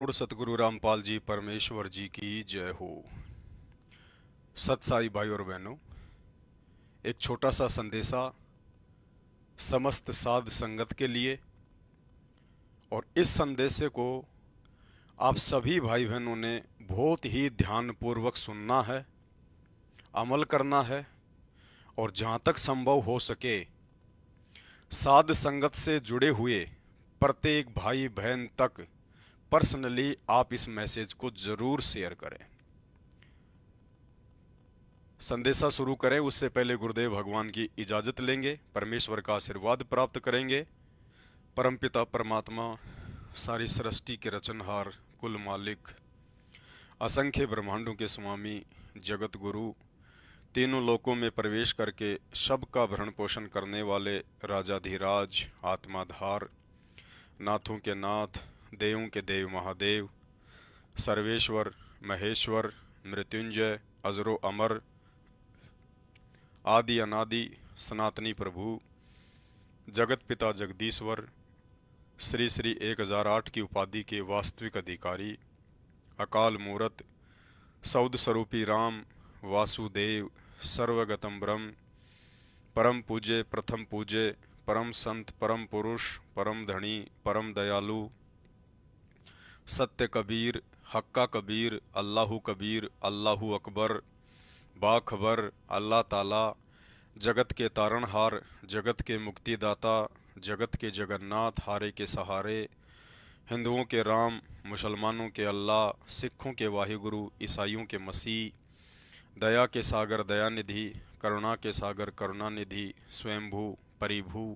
पूर्ण सतगुरु रामपाल जी परमेश्वर जी की जय हो। सत साई भाई और बहनों, एक छोटा सा संदेशा समस्त साध संगत के लिए, और इस संदेशे को आप सभी भाई बहनों ने बहुत ही ध्यानपूर्वक सुनना है, अमल करना है, और जहाँ तक संभव हो सके साध संगत से जुड़े हुए प्रत्येक भाई बहन तक पर्सनली आप इस मैसेज को जरूर शेयर करें। संदेशा शुरू करें उससे पहले गुरुदेव भगवान की इजाजत लेंगे, परमेश्वर का आशीर्वाद प्राप्त करेंगे। परमपिता परमात्मा, सारी सृष्टि के रचनहार, कुल मालिक, असंख्य ब्रह्मांडों के स्वामी, जगत गुरु, तीनों लोकों में प्रवेश करके सबका भरण पोषण करने वाले राजाधिराज, आत्माधार, नाथों के नाथ, देवों के देव महादेव, सर्वेश्वर, महेश्वर, मृत्युंजय, अजरो अमर, आदि अनादि सनातनी प्रभु, जगत पिता जगदीश्वर, श्री श्री 1008 की उपाधि के वास्तविक अधिकारी, अकाल मूरत, सौद स्वरूपी राम, वासुदेव, सर्वगतम ब्रह्म, परम पूज्य, प्रथम पूज्य, परम संत, परम पुरुष, परम धनी, परम दयालु, सत्य कबीर, हक्का कबीर, अल्लाहु कबीर, अल्लाहु अकबर, बाखबर, अल्लाह ताला, जगत के तारणहार, जगत के मुक्तिदाता, जगत के जगन्नाथ, हारे के सहारे, हिंदुओं के राम, मुसलमानों के अल्लाह, सिखों के वाहिगुरु, ईसाइयों के मसीह, दया के सागर दयानिधि, करुणा के सागर करुणानिधि, स्वयंभू, परिभू,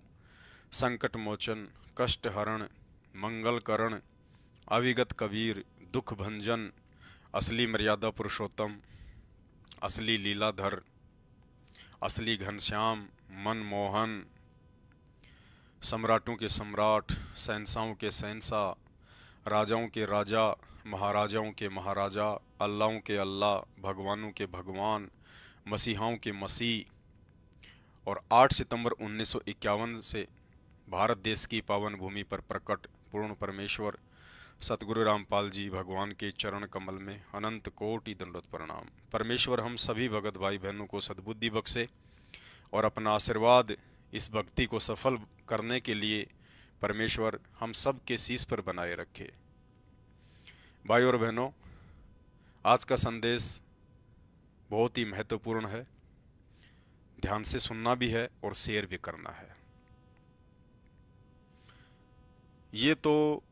संकट मोचन, कष्ट हरण, मंगल करण, अविगत कबीर, दुख भंजन, असली मर्यादा पुरुषोत्तम, असली लीलाधर, असली घनश्याम, मनमोहन, सम्राटों के सम्राट, शहंशाहों के शहंशाह, राजाओं के राजा, महाराजाओं के महाराजा, अल्लाहों के अल्लाह, भगवानों के भगवान, मसीहाओं के मसीह, और 8 सितंबर 1951 से भारत देश की पावन भूमि पर प्रकट पूर्ण परमेश्वर सतगुरु रामपाल जी भगवान के चरण कमल में अनंत कोटि दंडोत प्रणाम। परमेश्वर हम सभी भगत भाई बहनों को सद्बुद्धि बख्शे और अपना आशीर्वाद इस भक्ति को सफल करने के लिए परमेश्वर हम सब के शीश पर बनाए रखे। भाई और बहनों, आज का संदेश बहुत ही महत्वपूर्ण है, ध्यान से सुनना भी है और शेयर भी करना है। ये तो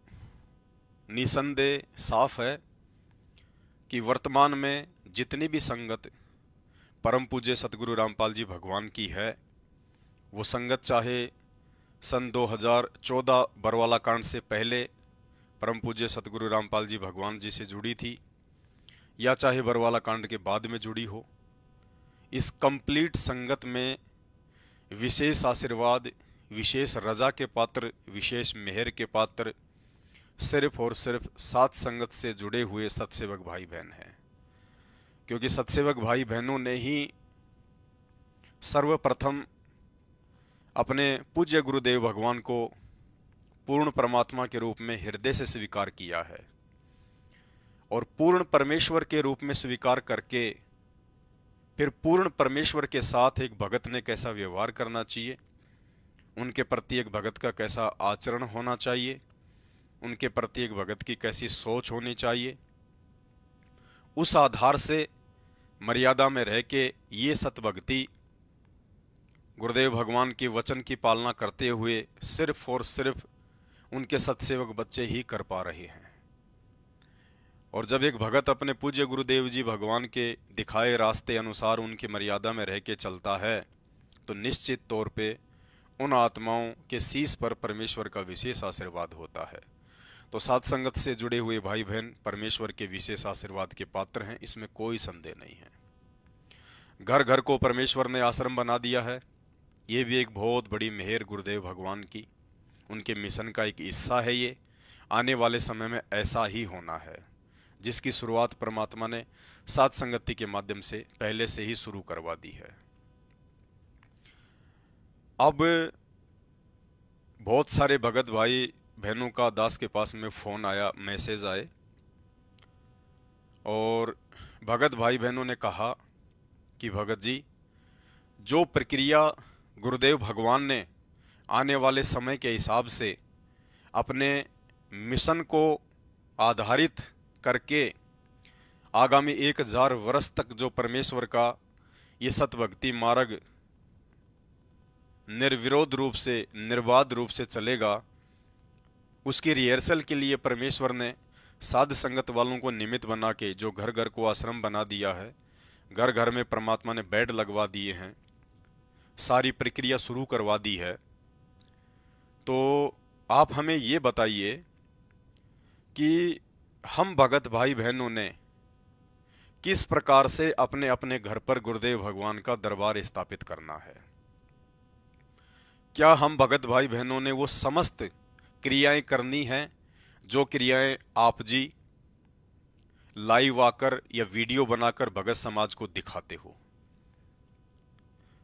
निसंदेह साफ है कि वर्तमान में जितनी भी संगत परम पूज्य सतगुरु रामपाल जी भगवान की है, वो संगत चाहे सन 2014 बरवाला कांड से पहले परम पूज्य सतगुरु रामपाल जी भगवान जी से जुड़ी थी, या चाहे बरवाला कांड के बाद में जुड़ी हो, इस कंप्लीट संगत में विशेष आशीर्वाद, विशेष रजा के पात्र, विशेष मेहर के पात्र सिर्फ और सिर्फ सात संगत से जुड़े हुए सत्सेवक भाई बहन हैं। क्योंकि सत्सेवक भाई बहनों ने ही सर्वप्रथम अपने पूज्य गुरुदेव भगवान को पूर्ण परमात्मा के रूप में हृदय से स्वीकार किया है, और पूर्ण परमेश्वर के रूप में स्वीकार करके फिर पूर्ण परमेश्वर के साथ एक भगत ने कैसा व्यवहार करना चाहिए, उनके प्रति एक भगत का कैसा आचरण होना चाहिए, उनके प्रति एक भगत की कैसी सोच होनी चाहिए, उस आधार से मर्यादा में रह के ये सतभक्ति गुरुदेव भगवान के वचन की पालना करते हुए सिर्फ और सिर्फ उनके सत्सेवक बच्चे ही कर पा रहे हैं। और जब एक भगत अपने पूज्य गुरुदेव जी भगवान के दिखाए रास्ते अनुसार उनकी मर्यादा में रह के चलता है, तो निश्चित तौर पे उन आत्माओं के शीश पर परमेश्वर का विशेष आशीर्वाद होता है। तो सात संगत से जुड़े हुए भाई बहन परमेश्वर के विशेष आशीर्वाद के पात्र हैं, इसमें कोई संदेह नहीं है। घर घर को परमेश्वर ने आश्रम बना दिया है, ये भी एक बहुत बड़ी मेहर गुरुदेव भगवान की, उनके मिशन का एक हिस्सा है। ये आने वाले समय में ऐसा ही होना है, जिसकी शुरुआत परमात्मा ने सात संगति के माध्यम से पहले से ही शुरू करवा दी है। अब बहुत सारे भगत भाई बहनों का दास के पास में फोन आया, मैसेज आए और भगत भाई बहनों ने कहा कि भगत जी, जो प्रक्रिया गुरुदेव भगवान ने आने वाले समय के हिसाब से अपने मिशन को आधारित करके आगामी 1000 वर्ष तक जो परमेश्वर का ये सतभक्ति मार्ग निर्विरोध रूप से, निर्बाध रूप से चलेगा, उसकी रिहर्सल के लिए परमेश्वर ने साध संगत वालों को निमित्त बना के जो घर घर को आश्रम बना दिया है, घर घर में परमात्मा ने बेड लगवा दिए हैं, सारी प्रक्रिया शुरू करवा दी है। तो आप हमें ये बताइए कि हम भगत भाई बहनों ने किस प्रकार से अपने अपने घर पर गुरुदेव भगवान का दरबार स्थापित करना है। क्या हम भगत भाई बहनों ने वो समस्त क्रियाएं करनी हैं जो क्रियाएं आप जी लाइव आकर या वीडियो बनाकर भगत समाज को दिखाते हो?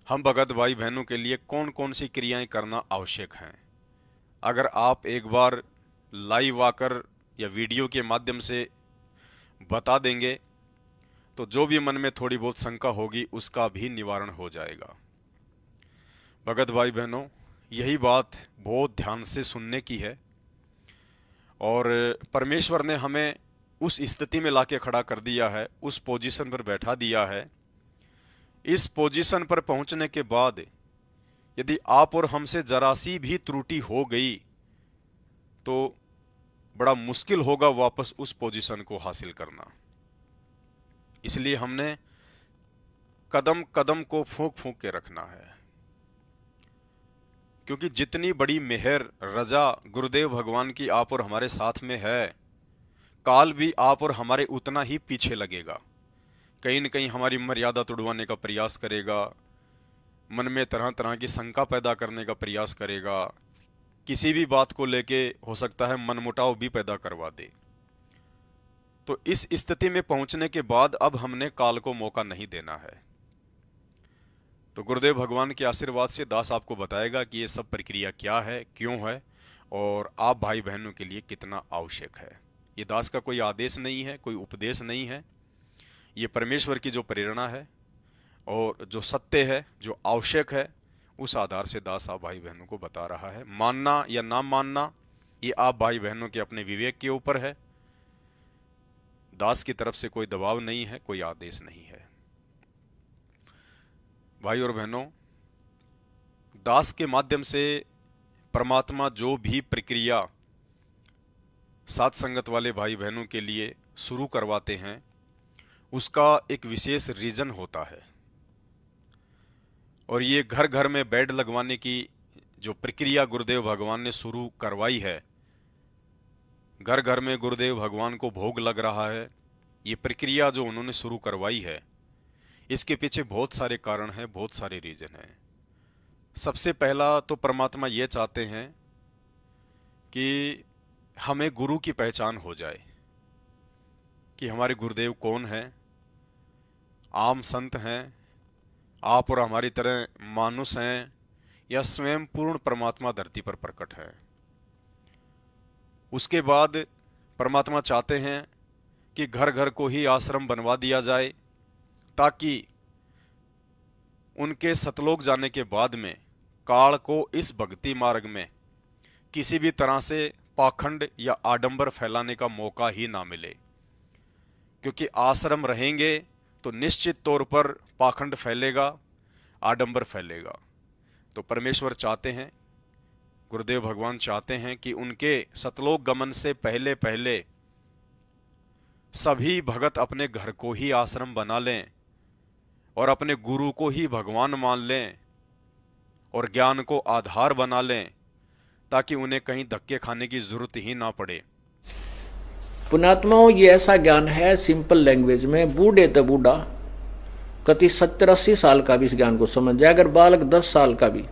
हम भगत भाई बहनों के लिए कौन कौन सी क्रियाएं करना आवश्यक हैं? अगर आप एक बार लाइव आकर या वीडियो के माध्यम से बता देंगे तो जो भी मन में थोड़ी बहुत शंका होगी उसका भी निवारण हो जाएगा। भगत भाई बहनों, यही बात बहुत ध्यान से सुनने की है और परमेश्वर ने हमें उस स्थिति में लाके खड़ा कर दिया है, उस पोजीशन पर बैठा दिया है। इस पोजीशन पर पहुंचने के बाद यदि आप और हमसे जरा सी भी त्रुटि हो गई तो बड़ा मुश्किल होगा वापस उस पोजीशन को हासिल करना। इसलिए हमने कदम कदम को फूंक फूंक के रखना है, क्योंकि जितनी बड़ी मेहर रजा गुरुदेव भगवान की आप और हमारे साथ में है, काल भी आप और हमारे उतना ही पीछे लगेगा। कहीं न कहीं हमारी मर्यादा तोड़वाने का प्रयास करेगा, मन में तरह तरह की शंका पैदा करने का प्रयास करेगा, किसी भी बात को लेके हो सकता है मनमुटाव भी पैदा करवा दे। तो इस स्थिति में पहुंचने के बाद अब हमने काल को मौका नहीं देना है। तो गुरुदेव भगवान के आशीर्वाद से दास आपको बताएगा कि ये सब प्रक्रिया क्या है, क्यों है और आप भाई बहनों के लिए कितना आवश्यक है। ये दास का कोई आदेश नहीं है, कोई उपदेश नहीं है, ये परमेश्वर की जो प्रेरणा है और जो सत्य है, जो आवश्यक है, उस आधार से दास आप भाई बहनों को बता रहा है। मानना या ना मानना ये आप भाई बहनों के अपने विवेक के ऊपर है। दास की तरफ से कोई दबाव नहीं है, कोई आदेश नहीं है। भाई और बहनों, दास के माध्यम से परमात्मा जो भी प्रक्रिया साध संगत वाले भाई बहनों के लिए शुरू करवाते हैं उसका एक विशेष रीजन होता है। और ये घर घर में बेड लगवाने की जो प्रक्रिया गुरुदेव भगवान ने शुरू करवाई है, घर घर में गुरुदेव भगवान को भोग लग रहा है, ये प्रक्रिया जो उन्होंने शुरू करवाई है, इसके पीछे बहुत सारे कारण हैं, बहुत सारे रीजन हैं। सबसे पहला तो परमात्मा ये चाहते हैं कि हमें गुरु की पहचान हो जाए कि हमारे गुरुदेव कौन हैं। आम संत हैं, आप और हमारी तरह मानुष हैं, या स्वयं पूर्ण परमात्मा धरती पर प्रकट है। उसके बाद परमात्मा चाहते हैं कि घर घर को ही आश्रम बनवा दिया जाए, ताकि उनके सतलोक जाने के बाद में काल को इस भक्ति मार्ग में किसी भी तरह से पाखंड या आडंबर फैलाने का मौका ही ना मिले। क्योंकि आश्रम रहेंगे तो निश्चित तौर पर पाखंड फैलेगा, आडंबर फैलेगा। तो परमेश्वर चाहते हैं, गुरुदेव भगवान चाहते हैं कि उनके सतलोक गमन से पहले पहले सभी भगत अपने घर को ही आश्रम बना लें और अपने गुरु को ही भगवान मान लें और ज्ञान को आधार बना लें, ताकि उन्हें कहीं धक्के खाने की जरूरत ही ना पड़े। पुण्यात्माओं, ये ऐसा ज्ञान है सिंपल लैंग्वेज में, बूढ़े तो बूढ़ा कति 70-80 साल का भी इस ज्ञान को समझ जाए। अगर बालक 10 साल का भी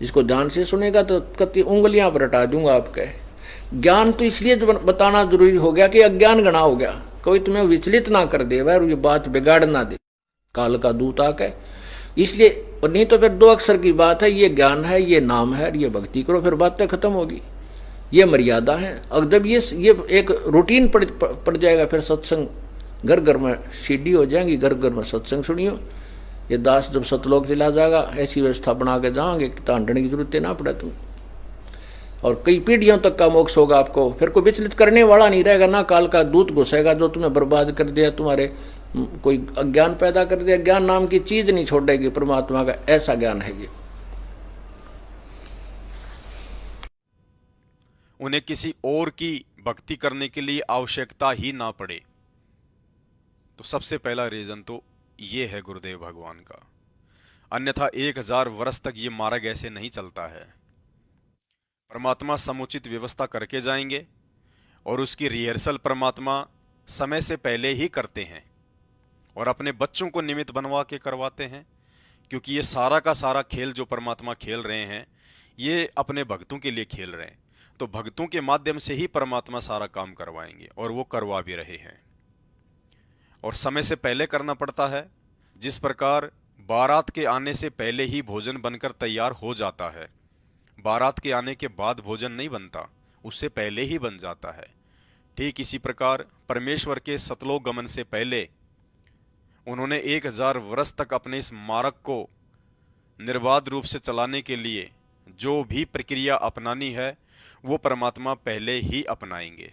इसको ध्यान से सुनेगा तो कति उंगलियां पर हटा दूंगा आपके। ज्ञान तो इसलिए बताना जरूरी हो गया कि अज्ञान गणा हो गया, कोई तुम्हें विचलित ना कर दे और ये बात बिगाड़ ना दे काल का दूत आके। इसलिए, और नहीं तो फिर 2 अक्षर की बात है, ये ज्ञान है, ये नाम है, ये भक्ति करो, फिर बातें खत्म होगी। ये मर्यादा है। अब जब ये एक रूटीन पड़ जाएगा, फिर सत्संग घर घर में सीडी हो जाएंगी, घर घर में सत्संग सुनियो। ये दास जब सतलोक चला जाएगा ऐसी व्यवस्था बना के जाओगे कि तांडने की जरूरत ना पड़े तुम, और कई पीढ़ियों तक का मोक्ष होगा आपको। फिर कोई विचलित करने वाला नहीं रहेगा, ना काल का दूत घुसेगा जो तुम्हें बर्बाद कर दिया, तुम्हारे कोई अज्ञान पैदा कर दिया। ज्ञान नाम की चीज नहीं छोड़ेगी परमात्मा का, ऐसा ज्ञान है ये। उन्हें किसी और की भक्ति करने के लिए आवश्यकता ही ना पड़े। तो सबसे पहला रीजन तो ये है गुरुदेव भगवान का। अन्यथा 1000 वर्ष तक ये मार्ग ऐसे नहीं चलता है। परमात्मा समुचित व्यवस्था करके जाएंगे और उसकी रिहर्सल परमात्मा समय से पहले ही करते हैं और अपने बच्चों को निमित्त बनवा के करवाते हैं, क्योंकि ये सारा का सारा खेल जो परमात्मा खेल रहे हैं ये अपने भक्तों के लिए खेल रहे हैं। तो भक्तों के माध्यम से ही परमात्मा सारा काम करवाएंगे और वो करवा भी रहे हैं, और समय से पहले करना पड़ता है। जिस प्रकार बारात के आने से पहले ही भोजन बनकर तैयार हो जाता है, बारात के आने के बाद भोजन नहीं बनता, उससे पहले ही बन जाता है। ठीक इसी प्रकार परमेश्वर के सतलोक गमन से पहले उन्होंने 1000 वर्ष तक अपने इस मार्ग को निर्बाध रूप से चलाने के लिए जो भी प्रक्रिया अपनानी है वो परमात्मा पहले ही अपनाएंगे।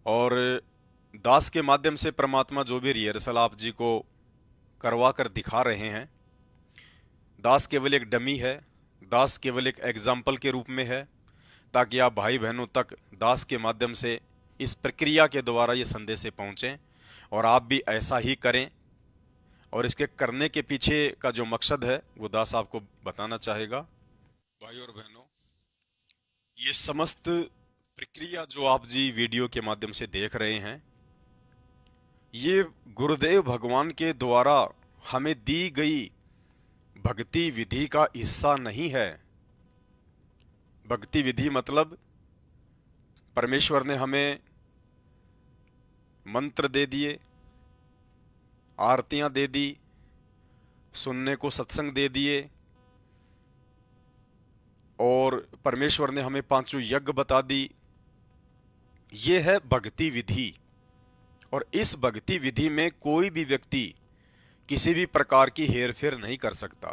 और दास के माध्यम से परमात्मा जो भी रिहर्सल आप जी को करवा कर दिखा रहे हैं, दास केवल एक डमी है, दास केवल एक एग्जाम्पल के रूप में है, ताकि आप भाई बहनों तक दास के माध्यम से इस प्रक्रिया के द्वारा ये संदेश पहुँचें और आप भी ऐसा ही करें। और इसके करने के पीछे का जो मकसद है वो दास आपको बताना चाहेगा। भाई और बहनों, ये समस्त प्रक्रिया जो आप जी वीडियो के माध्यम से देख रहे हैं, ये गुरुदेव भगवान के द्वारा हमें दी गई भक्ति विधि का हिस्सा नहीं है। भक्ति विधि मतलब परमेश्वर ने हमें मंत्र दे दिए, आरतियां दे दी, सुनने को सत्संग दे दिए, और परमेश्वर ने हमें 5 यज्ञ बता दी। ये है भक्ति विधि। और इस भक्ति विधि में कोई भी व्यक्ति किसी भी प्रकार की हेरफेर नहीं कर सकता।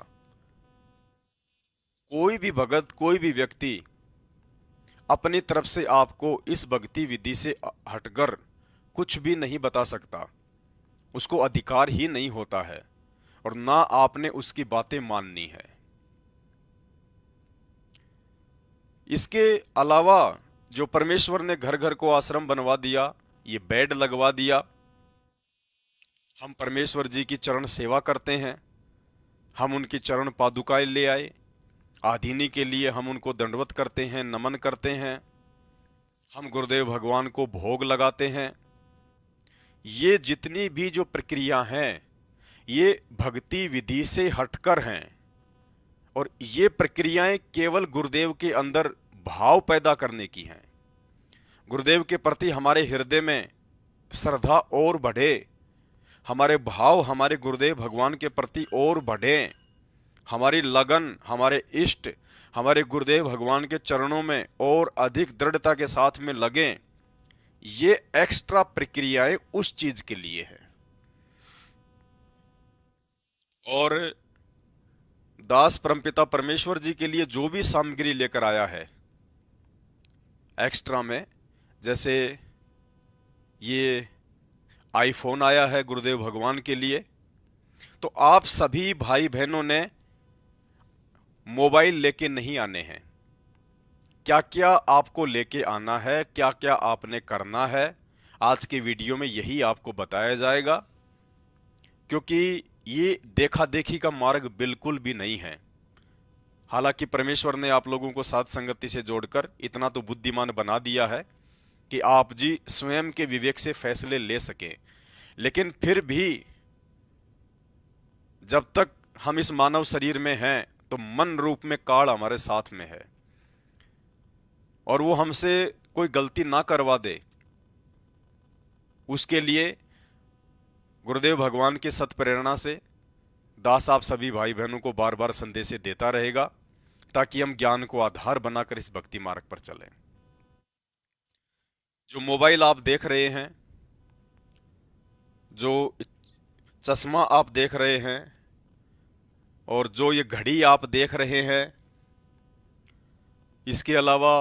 कोई भी भगत, कोई भी व्यक्ति अपनी तरफ से आपको इस भक्ति विधि से हटकर कुछ भी नहीं बता सकता। उसको अधिकार ही नहीं होता है और ना आपने उसकी बातें माननी है। इसके अलावा जो परमेश्वर ने घर घर को आश्रम बनवा दिया, ये बेड लगवा दिया, हम परमेश्वर जी की चरण सेवा करते हैं, हम उनकी चरण पादुकाएं ले आए, आधीनी के लिए हम उनको दंडवत करते हैं, नमन करते हैं, हम गुरुदेव भगवान को भोग लगाते हैं। ये जितनी भी जो प्रक्रिया हैं ये भक्ति विधि से हटकर हैं, और ये प्रक्रियाएं केवल गुरुदेव के अंदर भाव पैदा करने की हैं। गुरुदेव के प्रति हमारे हृदय में श्रद्धा और बढ़े, हमारे भाव हमारे गुरुदेव भगवान के प्रति और बढ़े, हमारी लगन, हमारे इष्ट हमारे गुरुदेव भगवान के चरणों में और अधिक दृढ़ता के साथ में लगें। ये एक्स्ट्रा प्रक्रियाएं उस चीज के लिए है। और दास परमपिता परमेश्वर जी के लिए जो भी सामग्री लेकर आया है एक्स्ट्रा में, जैसे ये आईफोन आया है गुरुदेव भगवान के लिए, तो आप सभी भाई बहनों ने मोबाइल लेके नहीं आने हैं। क्या क्या आपको लेके आना है, क्या क्या आपने करना है, आज के वीडियो में यही आपको बताया जाएगा। क्योंकि ये देखा देखी का मार्ग बिल्कुल भी नहीं है। हालांकि परमेश्वर ने आप लोगों को साथ संगति से जोड़कर इतना तो बुद्धिमान बना दिया है कि आप जी स्वयं के विवेक से फैसले ले सके, लेकिन फिर भी जब तक हम इस मानव शरीर में हैं तो मन रूप में काल हमारे साथ में है, और वो हमसे कोई गलती ना करवा दे, उसके लिए गुरुदेव भगवान की सत प्रेरणा से दास आप सभी भाई बहनों को बार बार संदेश देता रहेगा, ताकि हम ज्ञान को आधार बनाकर इस भक्ति मार्ग पर चलें। जो मोबाइल आप देख रहे हैं जो चश्मा आप देख रहे हैं और जो ये घड़ी आप देख रहे हैं, इसके अलावा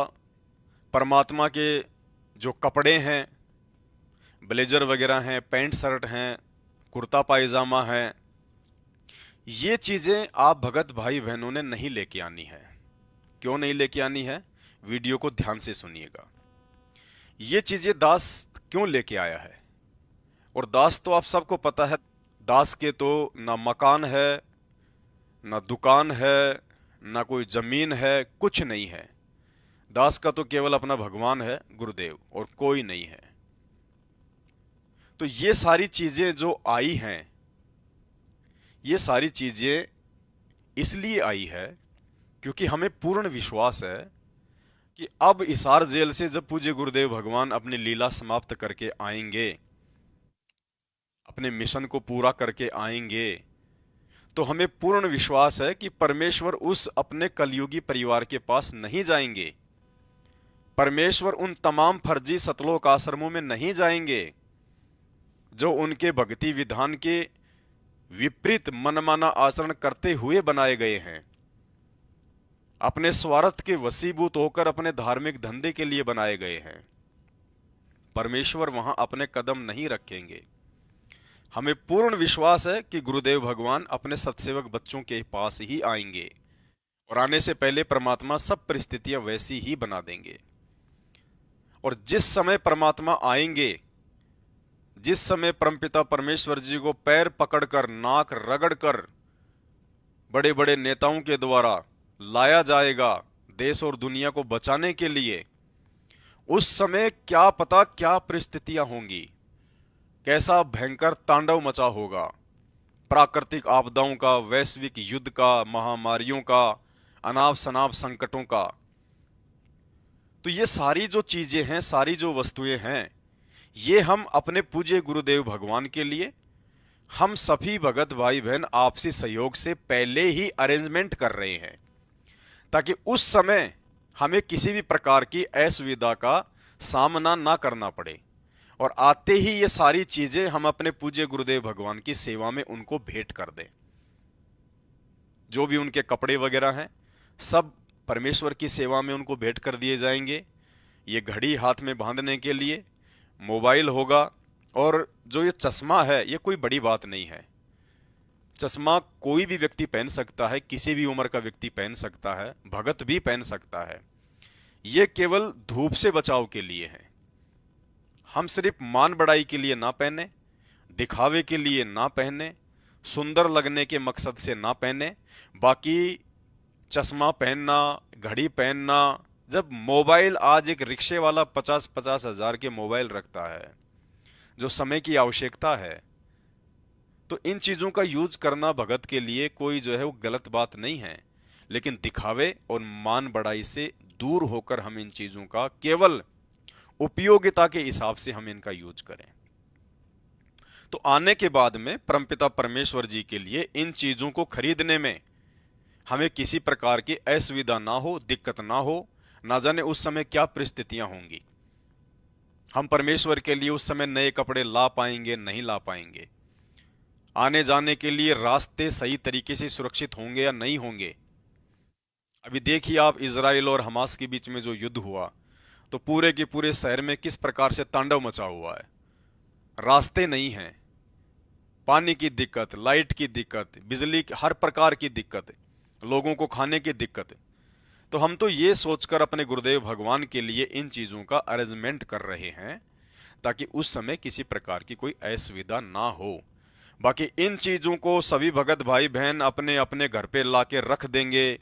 परमात्मा के जो कपड़े हैं, ब्लेजर वगैरह हैं, पैंट शर्ट हैं, कुर्ता पायजामा है, ये चीज़ें आप भगत भाई बहनों ने नहीं लेके आनी है। क्यों नहीं लेके आनी है? वीडियो को ध्यान से सुनिएगा। ये चीज़ें दास क्यों लेके आया है? और दास तो आप सबको पता है, दास के तो ना मकान है, ना दुकान है, ना कोई जमीन है, कुछ नहीं है। दास का तो केवल अपना भगवान है, गुरुदेव, और कोई नहीं है। तो ये सारी चीजें जो आई हैं, ये सारी चीजें इसलिए आई है क्योंकि हमें पूर्ण विश्वास है कि अब हिसार जेल से जब पूज्य गुरुदेव भगवान अपनी लीला समाप्त करके आएंगे, अपने मिशन को पूरा करके आएंगे, तो हमें पूर्ण विश्वास है कि परमेश्वर उस अपने कलयुगी परिवार के पास नहीं जाएंगे। परमेश्वर उन तमाम फर्जी सतलोक आश्रमों में नहीं जाएंगे जो उनके भक्ति विधान के विपरीत मनमाना आचरण करते हुए बनाए गए हैं, अपने स्वार्थ के वशीभूत होकर अपने धार्मिक धंधे के लिए बनाए गए हैं। परमेश्वर वहां अपने कदम नहीं रखेंगे। हमें पूर्ण विश्वास है कि गुरुदेव भगवान अपने सत्सेवक बच्चों के पास ही आएंगे और आने से पहले परमात्मा सब परिस्थितियां वैसी ही बना देंगे। और जिस समय परमात्मा आएंगे, जिस समय परमपिता परमेश्वर जी को पैर पकड़कर, नाक रगड़कर बड़े बड़े नेताओं के द्वारा लाया जाएगा देश और दुनिया को बचाने के लिए, उस समय क्या पता क्या परिस्थितियां होंगी, कैसा भयंकर तांडव मचा होगा, प्राकृतिक आपदाओं का, वैश्विक युद्ध का, महामारियों का, अनाप शनाप संकटों का। तो ये सारी जो चीजें हैं, सारी जो वस्तुएं हैं, ये हम अपने पूज्य गुरुदेव भगवान के लिए, हम सभी भगत भाई बहन आपसी सहयोग से पहले ही अरेंजमेंट कर रहे हैं, ताकि उस समय हमें किसी भी प्रकार की असुविधा का सामना ना करना पड़े और आते ही ये सारी चीजें हम अपने पूज्य गुरुदेव भगवान की सेवा में उनको भेंट कर दें। जो भी उनके कपड़े वगैरह हैं, सब परमेश्वर की सेवा में उनको भेंट कर दिए जाएंगे। ये घड़ी हाथ में बांधने के लिए मोबाइल होगा, और जो ये चश्मा है, ये कोई बड़ी बात नहीं है। चश्मा कोई भी व्यक्ति पहन सकता है, किसी भी उम्र का व्यक्ति पहन सकता है, भगत भी पहन सकता है। ये केवल धूप से बचाव के लिए है। हम सिर्फ मान बढ़ाई के लिए ना पहने, दिखावे के लिए ना पहने, सुंदर लगने के मकसद से ना पहने। बाकी चश्मा पहनना, घड़ी पहनना, जब मोबाइल, आज एक रिक्शे वाला 50-50 हजार के मोबाइल रखता है, जो समय की आवश्यकता है, तो इन चीजों का यूज करना भगत के लिए कोई जो है वो गलत बात नहीं है। लेकिन दिखावे और मान बढ़ाई से दूर होकर हम इन चीजों का केवल उपयोगिता के हिसाब से हम इनका यूज करें। तो आने के बाद में परमपिता परमेश्वर जी के लिए इन चीजों को खरीदने में हमें किसी प्रकार की असुविधा ना हो, दिक्कत ना हो। ना जाने उस समय क्या परिस्थितियां होंगी, हम परमेश्वर के लिए उस समय नए कपड़े ला पाएंगे, नहीं ला पाएंगे। आने जाने के लिए रास्ते सही तरीके से सुरक्षित होंगे या नहीं होंगे। अभी देखिए आप, इजराइल और हमास के बीच में जो युद्ध हुआ, तो पूरे के पूरे शहर में किस प्रकार से तांडव मचा हुआ है। रास्ते नहीं हैं, पानी की दिक्कत, लाइट की दिक्कत, बिजली की हर प्रकार की दिक्कत, लोगों को खाने की दिक्कत। तो हम तो ये सोचकर अपने गुरुदेव भगवान के लिए इन चीजों का अरेंजमेंट कर रहे हैं ताकि उस समय किसी प्रकार की कोई असुविधा ना हो। बाकी इन चीजों को सभी भगत भाई बहन अपने अपने घर पे लाके रख देंगे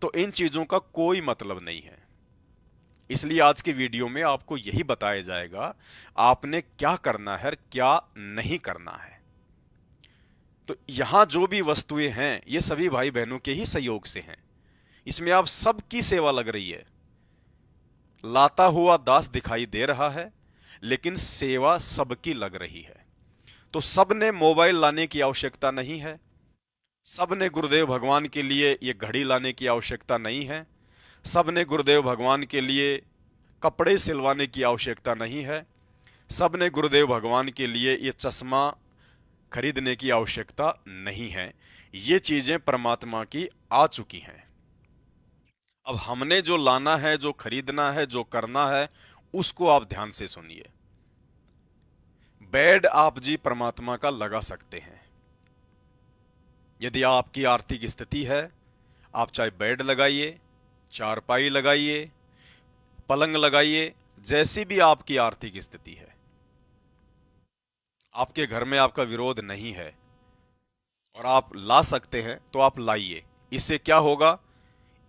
तो इन चीजों का कोई मतलब नहीं है। इसलिए आज की वीडियो में आपको यही बताया जाएगा आपने क्या करना है, क्या नहीं करना है। तो यहां जो भी वस्तुएं हैं ये सभी भाई बहनों के ही सहयोग से हैं। इसमें आप सबकी सेवा लग रही है। लाता हुआ दास दिखाई दे रहा है, लेकिन सेवा सबकी लग रही है। तो सबने मोबाइल लाने की आवश्यकता नहीं है, सबने गुरुदेव भगवान के लिए ये घड़ी लाने की आवश्यकता नहीं है, सबने गुरुदेव भगवान के लिए कपड़े सिलवाने की आवश्यकता नहीं है, सबने गुरुदेव भगवान के लिए ये चश्मा खरीदने की आवश्यकता नहीं है। ये चीजें परमात्मा की आ चुकी हैं। अब हमने जो लाना है, जो खरीदना है, जो करना है, उसको आप ध्यान से सुनिए। बेड आप जी परमात्मा का लगा सकते हैं। यदि आपकी आर्थिक स्थिति है, आप चाहे बेड लगाइए, चारपाई लगाइए, पलंग लगाइए, जैसी भी आपकी आर्थिक स्थिति है। आपके घर में आपका विरोध नहीं है और आप ला सकते हैं तो आप लाइए। इससे क्या होगा?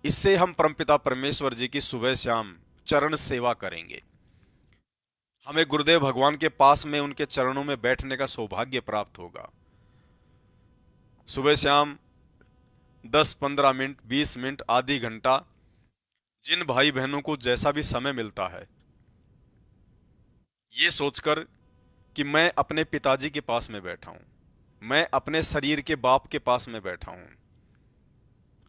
इससे हम परमपिता परमेश्वर जी की सुबह शाम चरण सेवा करेंगे। हमें गुरुदेव भगवान के पास में उनके चरणों में बैठने का सौभाग्य प्राप्त होगा। सुबह शाम 10-15 मिनट, 20 मिनट, आधी घंटा, जिन भाई बहनों को जैसा भी समय मिलता है, ये सोचकर कि मैं अपने पिताजी के पास में बैठा हूं, मैं अपने शरीर के बाप के पास में बैठा हूं।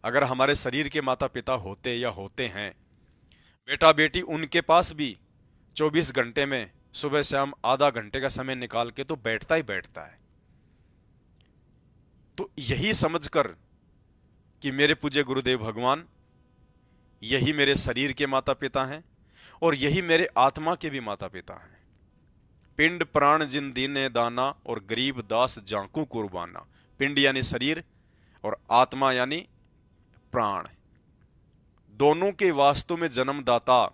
अगर हमारे शरीर के माता पिता होते या होते हैं, बेटा बेटी उनके पास भी 24 घंटे में सुबह शाम आधा घंटे का समय निकाल के तो बैठता ही बैठता है। तो यही समझकर कि मेरे पूज्य गुरुदेव भगवान यही मेरे शरीर के माता पिता हैं और यही मेरे आत्मा के भी माता पिता हैं। पिंड प्राण जिन दीने दाना और गरीब दास जांकू कुर्बाना। पिंड यानी शरीर और आत्मा यानी प्राण, दोनों के वास्तु में जन्मदाता,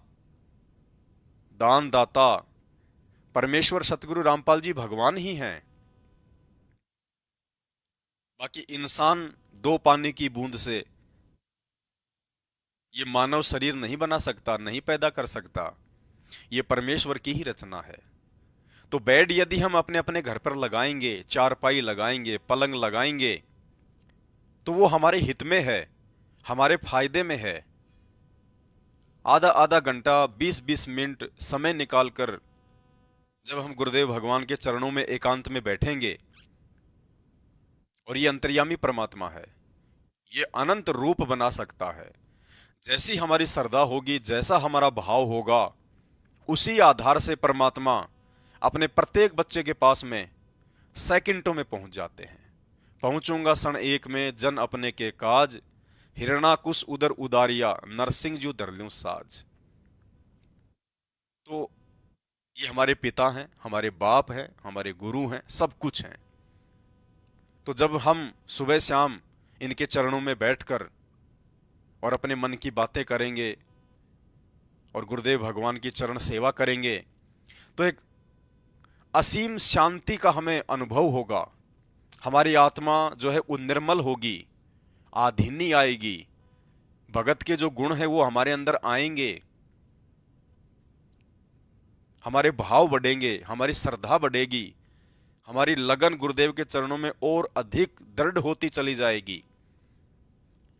दानदाता परमेश्वर सतगुरु रामपाल जी भगवान ही हैं। बाकी इंसान 2 पानी की बूंद से ये मानव शरीर नहीं बना सकता, नहीं पैदा कर सकता। ये परमेश्वर की ही रचना है। तो बेड यदि हम अपने अपने घर पर लगाएंगे, चारपाई लगाएंगे, पलंग लगाएंगे, तो वो हमारे हित में है, हमारे फायदे में है। आधा आधा घंटा, 20-20 मिनट समय निकालकर जब हम गुरुदेव भगवान के चरणों में एकांत में बैठेंगे, और ये अंतर्यामी परमात्मा है, ये अनंत रूप बना सकता है। जैसी हमारी श्रद्धा होगी, जैसा हमारा भाव होगा, उसी आधार से परमात्मा अपने प्रत्येक बच्चे के पास में सेकंडों में पहुंच जाते हैं। पहुंचूंगा क्षण एक में जन अपने के काज, हिरणाकुश उदर उदारिया नरसिंह जू धरल्यूं साज। तो ये हमारे पिता हैं, हमारे बाप हैं, हमारे गुरु हैं, सब कुछ हैं। तो जब हम सुबह शाम इनके चरणों में बैठकर और अपने मन की बातें करेंगे और गुरुदेव भगवान की चरण सेवा करेंगे, तो एक असीम शांति का हमें अनुभव होगा। हमारी आत्मा जो है वो निर्मल होगी, आधीनी आएगी, भगत के जो गुण है वो हमारे अंदर आएंगे, हमारे भाव बढ़ेंगे, हमारी श्रद्धा बढ़ेगी, हमारी लगन गुरुदेव के चरणों में और अधिक दृढ़ होती चली जाएगी।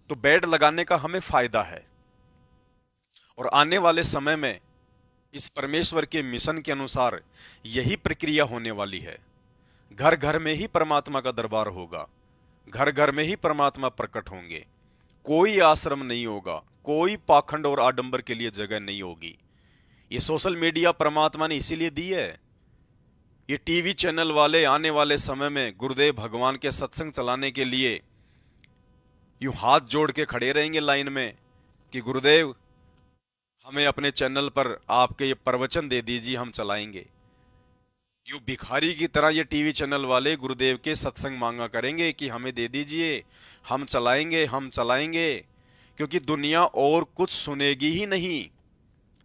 तो बेड लगाने का हमें फायदा है। और आने वाले समय में इस परमेश्वर के मिशन के अनुसार यही प्रक्रिया होने वाली है। घर घर में ही परमात्मा का दरबार होगा, घर घर में ही परमात्मा प्रकट होंगे। कोई आश्रम नहीं होगा, कोई पाखंड और आडंबर के लिए जगह नहीं होगी। ये सोशल मीडिया परमात्मा ने इसीलिए दी है। ये टीवी चैनल वाले आने वाले समय में गुरुदेव भगवान के सत्संग चलाने के लिए यूं हाथ जोड़ के खड़े रहेंगे लाइन में कि गुरुदेव हमें अपने चैनल पर आपके ये प्रवचन दे दीजिए, हम चलाएंगे। यूं भिखारी की तरह ये टीवी चैनल वाले गुरुदेव के सत्संग मांगा करेंगे कि हमें दे दीजिए, हम चलाएंगे, हम चलाएंगे। क्योंकि दुनिया और कुछ सुनेगी ही नहीं,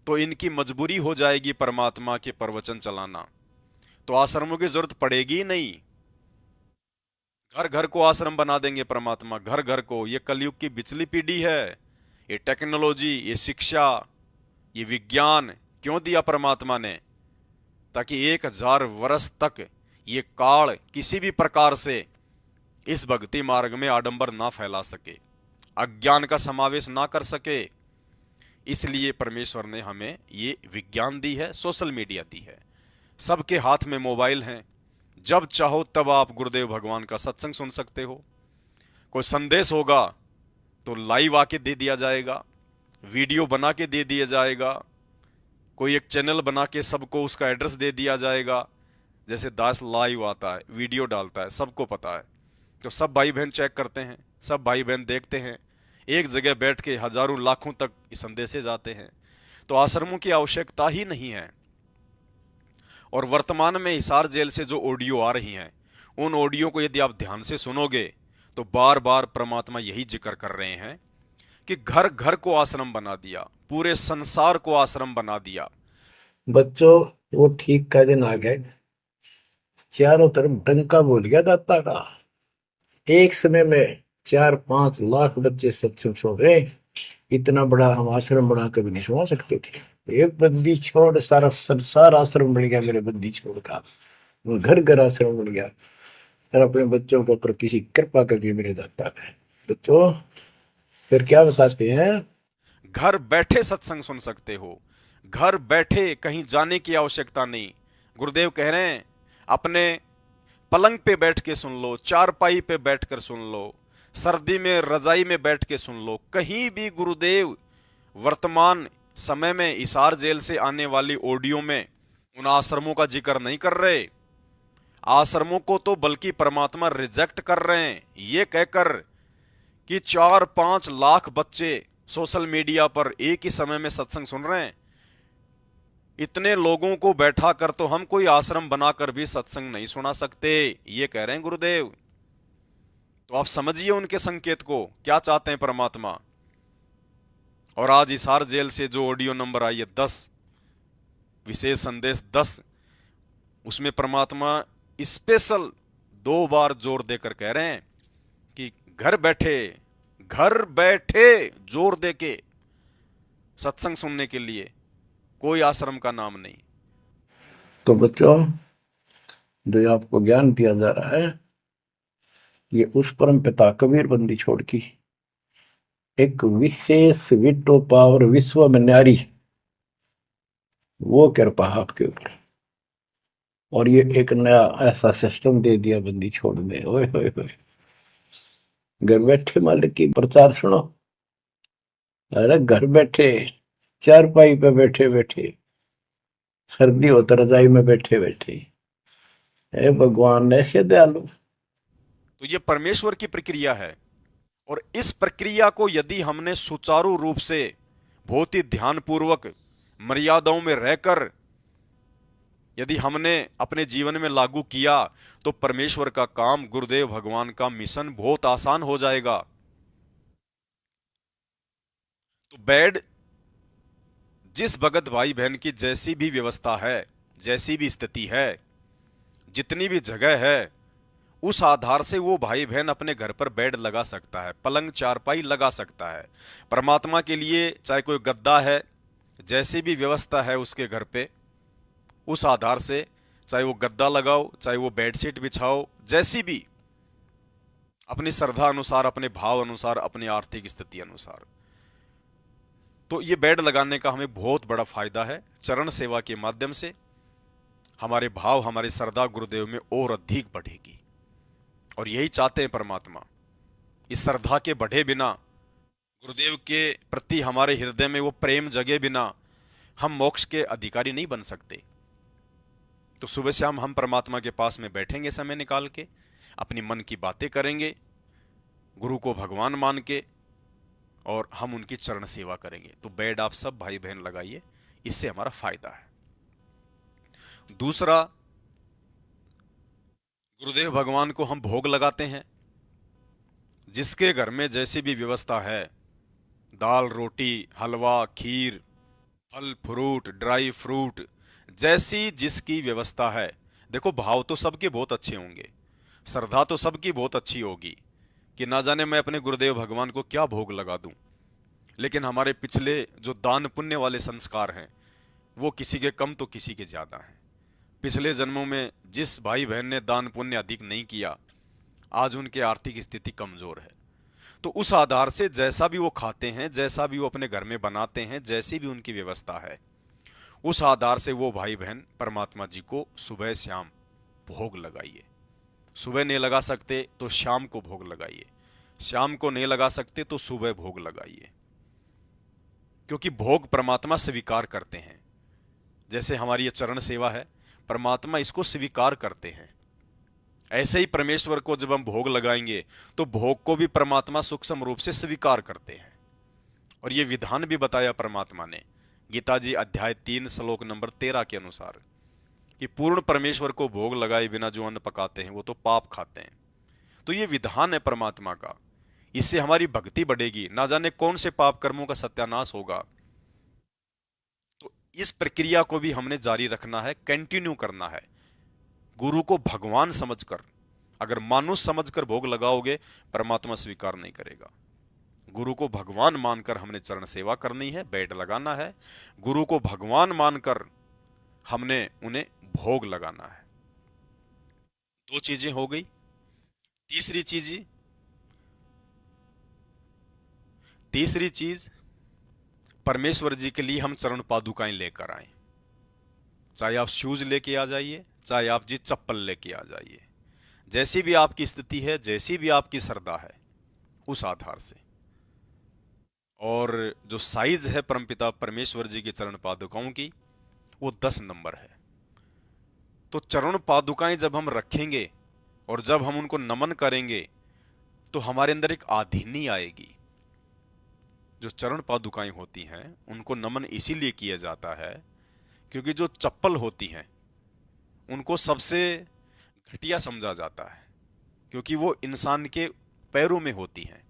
तो इनकी मजबूरी हो जाएगी परमात्मा के प्रवचन चलाना। तो आश्रमों की जरूरत पड़ेगी ही नहीं। घर घर को आश्रम बना देंगे परमात्मा, घर घर को। ये कलयुग की बिचली पीढ़ी है। ये टेक्नोलॉजी, ये शिक्षा, ये विज्ञान क्यों दिया परमात्मा ने? ताकि 1000 वर्ष तक ये काल किसी भी प्रकार से इस भक्ति मार्ग में आडंबर ना फैला सके, अज्ञान का समावेश ना कर सके। इसलिए परमेश्वर ने हमें ये विज्ञान दी है, सोशल मीडिया दी है। सबके हाथ में मोबाइल हैं, जब चाहो तब आप गुरुदेव भगवान का सत्संग सुन सकते हो। कोई संदेश होगा तो लाइव आके दे दिया जाएगा, वीडियो बना के दे दिया जाएगा, कोई एक चैनल बना के सबको उसका एड्रेस दे दिया जाएगा। जैसे दास लाइव आता है, वीडियो डालता है, सबको पता है, तो सब भाई बहन चेक करते हैं, सब भाई बहन देखते हैं, एक जगह बैठ के हजारों लाखों तक संदेशे जाते हैं। तो आश्रमों की आवश्यकता ही नहीं है। और वर्तमान में हिसार जेल से जो ऑडियो आ रही हैं, उन ऑडियो को यदि आप ध्यान से सुनोगे तो बार बार परमात्मा यही जिक्र कर रहे हैं कि घर घर को आश्रम बना दिया, पूरे संसार को आश्रम बना दिया। बच्चों, वो ठीक का दिन आ गए, चारों तरफ डंका बोल गया दाता का। एक समय में 4-5 लाख बच्चे सत्संग सुन रहे। इतना बड़ा हम आश्रम बना कभी नहीं सुना सकते थे। एक बंदी छोड़ सारा संसार आश्रम बन गया मेरे बंदी छोड़ का, घर घर आश्रम बन गया। और अपने बच्चों के ऊपर किसी कृपा करके मेरे दाता ने। बच्चों फिर क्या बताते हैं, घर बैठे सत्संग सुन सकते हो, घर बैठे, कहीं जाने की आवश्यकता नहीं। गुरुदेव कह रहे हैं अपने पलंग पे बैठ के सुन लो, चारपाई पे बैठकर सुन लो, सर्दी में रजाई में बैठ के सुन लो, कहीं भी। गुरुदेव वर्तमान समय में हिसार जेल से आने वाली ऑडियो में उन आश्रमों का जिक्र नहीं कर रहे। आश्रमों को तो बल्कि परमात्मा रिजेक्ट कर रहे हैं, ये कहकर कि 4-5 लाख बच्चे सोशल मीडिया पर एक ही समय में सत्संग सुन रहे हैं। इतने लोगों को बैठा कर तो हम कोई आश्रम बनाकर भी सत्संग नहीं सुना सकते, ये कह रहे हैं गुरुदेव। तो आप समझिए उनके संकेत को, क्या चाहते हैं परमात्मा। और आज हिसार जेल से जो ऑडियो नंबर आई है 10, विशेष संदेश 10, उसमें परमात्मा स्पेशल 2 बार जोर देकर कह रहे हैं कि घर बैठे जोर देके सत्संग सुनने के लिए, कोई आश्रम का नाम नहीं। तो बच्चों जो आपको ज्ञान दिया जा रहा है, ये उस परम पिता कबीर बंदी छोड़ की एक विशेष विटो पावर विश्व में न्यारी, वो कृपा आपके ऊपर। और ये एक नया ऐसा सिस्टम दे दिया बंदी छोड़ में। ओए होए होए, घर बैठे मालिक की प्रचार सुनो। अरे घर बैठे, चारपाई पे बैठे बैठे, सर्दी हो तो रजाई में बैठे बैठे, हे भगवान ऐसे दयालु। तो ये परमेश्वर की प्रक्रिया है। और इस प्रक्रिया को यदि हमने सुचारू रूप से, बहुत ही ध्यानपूर्वक, मर्यादाओं में रहकर यदि हमने अपने जीवन में लागू किया तो परमेश्वर का काम, गुरुदेव भगवान का मिशन बहुत आसान हो जाएगा। तो बेड, जिस भगत भाई बहन की जैसी भी व्यवस्था है, जैसी भी स्थिति है, जितनी भी जगह है, उस आधार से वो भाई बहन अपने घर पर बेड लगा सकता है, पलंग चारपाई लगा सकता है। परमात्मा के लिए चाहे कोई गद्दा है, जैसी भी व्यवस्था है उसके घर पे, उस आधार से चाहे वो गद्दा लगाओ, चाहे वो बेडशीट बिछाओ, जैसी भी अपनी श्रद्धा अनुसार, अपने भाव अनुसार, अपनी आर्थिक स्थिति अनुसार। तो ये बेड लगाने का हमें बहुत बड़ा फायदा है। चरण सेवा के माध्यम से हमारे भाव, हमारी श्रद्धा गुरुदेव में और अधिक बढ़ेगी। और यही चाहते हैं परमात्मा। इस श्रद्धा के बढ़े बिना, गुरुदेव के प्रति हमारे हृदय में वो प्रेम जगे बिना हम मोक्ष के अधिकारी नहीं बन सकते। तो सुबह शाम हम परमात्मा के पास में बैठेंगे, समय निकाल के अपनी मन की बातें करेंगे, गुरु को भगवान मान के, और हम उनकी चरण सेवा करेंगे। तो बेड आप सब भाई बहन लगाइए, इससे हमारा फायदा है। दूसरा, गुरुदेव भगवान को हम भोग लगाते हैं। जिसके घर में जैसी भी व्यवस्था है, दाल रोटी, हलवा, खीर, फल फ्रूट, ड्राई फ्रूट, जैसी जिसकी व्यवस्था है। देखो, भाव तो सबके बहुत अच्छे होंगे, श्रद्धा तो सबकी बहुत अच्छी होगी कि ना जाने मैं अपने गुरुदेव भगवान को क्या भोग लगा दूं। लेकिन हमारे पिछले जो दान पुण्य वाले संस्कार हैं, वो किसी के कम तो किसी के ज्यादा हैं। पिछले जन्मों में जिस भाई बहन ने दान पुण्य अधिक नहीं किया, आज उनकी आर्थिक स्थिति कमजोर है। तो उस आधार से जैसा भी वो खाते हैं, जैसा भी वो अपने घर में बनाते हैं, जैसी भी उनकी व्यवस्था है, उस आधार से वो भाई बहन परमात्मा जी को सुबह शाम भोग लगाइए। सुबह नहीं लगा सकते तो शाम को भोग लगाइए, शाम को नहीं लगा सकते तो सुबह भोग लगाइए। क्योंकि भोग परमात्मा स्वीकार करते हैं। जैसे हमारी ये चरण सेवा है, परमात्मा इसको स्वीकार करते हैं। ऐसे ही परमेश्वर को जब हम भोग लगाएंगे तो भोग को भी परमात्मा सूक्ष्म रूप से स्वीकार करते हैं। और ये विधान भी बताया परमात्मा ने गीता जी अध्याय 3 श्लोक नंबर 13 के अनुसार कि पूर्ण परमेश्वर को भोग लगाए बिना जो अन्न पकाते हैं वो तो पाप खाते हैं। तो ये विधान है परमात्मा का, इससे हमारी भक्ति बढ़ेगी, ना जाने कौन से पाप कर्मों का सत्यानाश होगा। तो इस प्रक्रिया को भी हमने जारी रखना है, कंटिन्यू करना है। गुरु को भगवान समझकर, अगर मानुष समझकर भोग लगाओगे परमात्मा स्वीकार नहीं करेगा। गुरु को भगवान मानकर हमने चरण सेवा करनी है, बेड लगाना है। गुरु को भगवान मानकर हमने उन्हें भोग लगाना है। दो चीजें हो गई। तीसरी चीज परमेश्वर जी के लिए हम चरण पादुकाएं लेकर आए। चाहे आप शूज लेके आ जाइए, चाहे आप जी चप्पल लेके आ जाइए, जैसी भी आपकी स्थिति है, जैसी भी आपकी श्रद्धा है, उस आधार से। और जो साइज है परमपिता परमेश्वर जी के चरण पादुकाओं की, वो 10 नंबर है। तो चरण पादुकाएं जब हम रखेंगे और जब हम उनको नमन करेंगे तो हमारे अंदर एक आधीनी आएगी। जो चरण पादुकाएं होती हैं उनको नमन इसीलिए किया जाता है क्योंकि जो चप्पल होती हैं उनको सबसे घटिया समझा जाता है, क्योंकि वो इंसान के पैरों में होती हैं।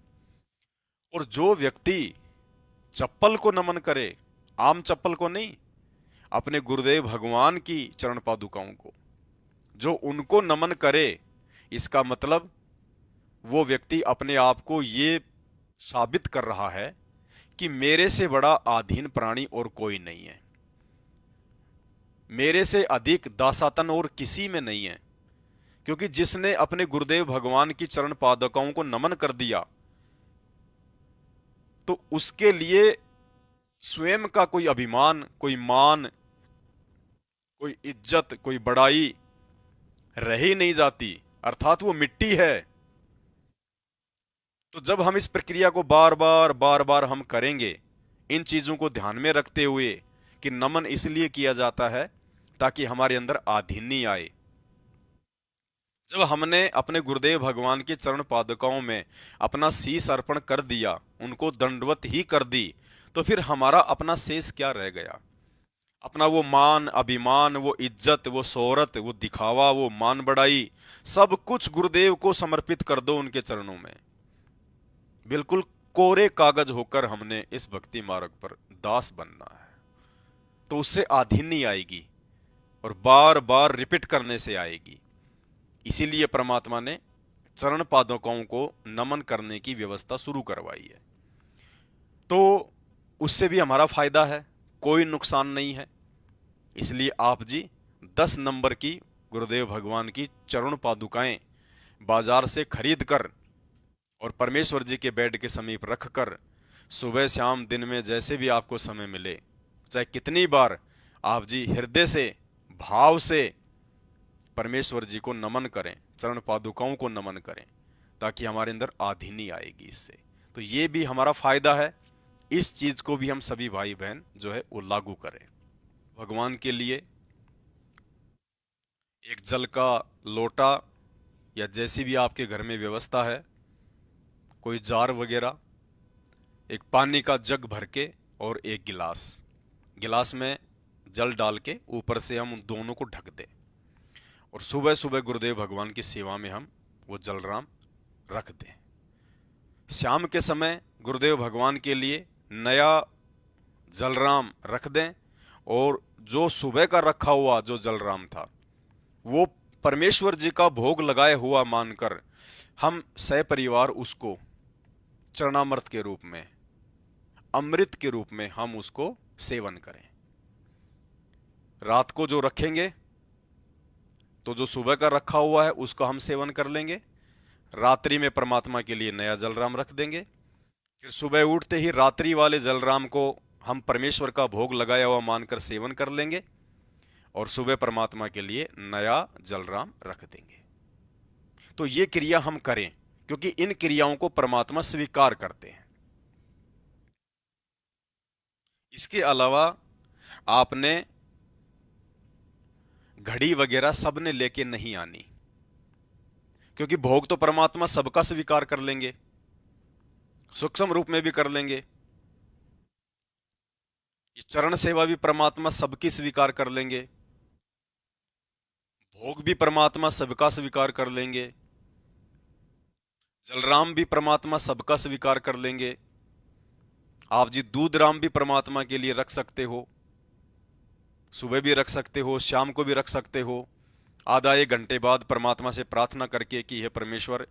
और जो व्यक्ति चप्पल को नमन करे, आम चप्पल को नहीं, अपने गुरुदेव भगवान की चरण पादुकाओं को, जो उनको नमन करे, इसका मतलब वो व्यक्ति अपने आप को ये साबित कर रहा है कि मेरे से बड़ा आधीन प्राणी और कोई नहीं है, मेरे से अधिक दासातन और किसी में नहीं है। क्योंकि जिसने अपने गुरुदेव भगवान की चरण पादुकाओं को नमन कर दिया तो उसके लिए स्वयं का कोई अभिमान, कोई मान, कोई इज्जत, कोई बड़ाई रह ही नहीं जाती, अर्थात वो मिट्टी है। तो जब हम इस प्रक्रिया को बार बार हम करेंगे, इन चीजों को ध्यान में रखते हुए कि नमन इसलिए किया जाता है ताकि हमारे अंदर आधीनी आए। जब हमने अपने गुरुदेव भगवान के चरण पादुकाओं में अपना शीश अर्पण कर दिया, उनको दंडवत ही कर दी, तो फिर हमारा अपना शेष क्या रह गया? अपना वो मान, अभिमान, वो इज्जत, वो शोहरत, वो दिखावा, वो मान बढ़ाई, सब कुछ गुरुदेव को समर्पित कर दो उनके चरणों में। बिल्कुल कोरे कागज होकर हमने इस भक्ति मार्ग पर दास बनना है। तो उससे आधीनी आएगी और बार बार रिपीट करने से आएगी। इसीलिए परमात्मा ने चरण पादुकाओं को नमन करने की व्यवस्था शुरू करवाई है। तो उससे भी हमारा फायदा है, कोई नुकसान नहीं है। इसलिए आप जी 10 नंबर की गुरुदेव भगवान की चरण पादुकाएं बाजार से खरीद कर और परमेश्वर जी के बेड के समीप रखकर सुबह शाम दिन में जैसे भी आपको समय मिले, चाहे कितनी बार, आप जी हृदय से, भाव से परमेश्वर जी को नमन करें, चरण पादुकाओं को नमन करें, ताकि हमारे अंदर आधीनी आएगी इससे। तो ये भी हमारा फायदा है। इस चीज को भी हम सभी भाई बहन जो है वो लागू करें। भगवान के लिए एक जल का लोटा या जैसी भी आपके घर में व्यवस्था है, कोई जार वगैरह, एक पानी का जग भर के और एक गिलास में जल डाल के ऊपर से हम उन दोनों को ढक दें और सुबह सुबह गुरुदेव भगवान की सेवा में हम वो जलराम रख दें। शाम के समय गुरुदेव भगवान के लिए नया जलराम रख दें और जो सुबह का रखा हुआ जो जलराम था वो परमेश्वर जी का भोग लगाए हुआ मानकर हम सहपरिवार उसको चरणामृत के रूप में, अमृत के रूप में हम उसको सेवन करें। रात को जो रखेंगे तो जो सुबह का रखा हुआ है उसका हम सेवन कर लेंगे, रात्रि में परमात्मा के लिए नया जलराम रख देंगे, फिर सुबह उठते ही रात्रि वाले जलराम को हम परमेश्वर का भोग लगाया हुआ मानकर सेवन कर लेंगे और सुबह परमात्मा के लिए नया जलराम रख देंगे। तो ये क्रिया हम करें क्योंकि इन क्रियाओं को परमात्मा स्वीकार करते हैं। इसके अलावा आपने घड़ी वगैरह सब ने लेके नहीं आनी, क्योंकि भोग तो परमात्मा सबका स्वीकार कर लेंगे, सूक्ष्म रूप में भी कर लेंगे। ये चरण सेवा भी परमात्मा सबकी स्वीकार कर लेंगे, भोग भी परमात्मा सबका स्वीकार कर लेंगे, जलराम भी परमात्मा सबका स्वीकार कर लेंगे। आप जी दूध राम भी परमात्मा के लिए रख सकते हो, सुबह भी रख सकते हो, शाम को भी रख सकते हो। आधा एक घंटे बाद परमात्मा से प्रार्थना करके कि हे परमेश्वर,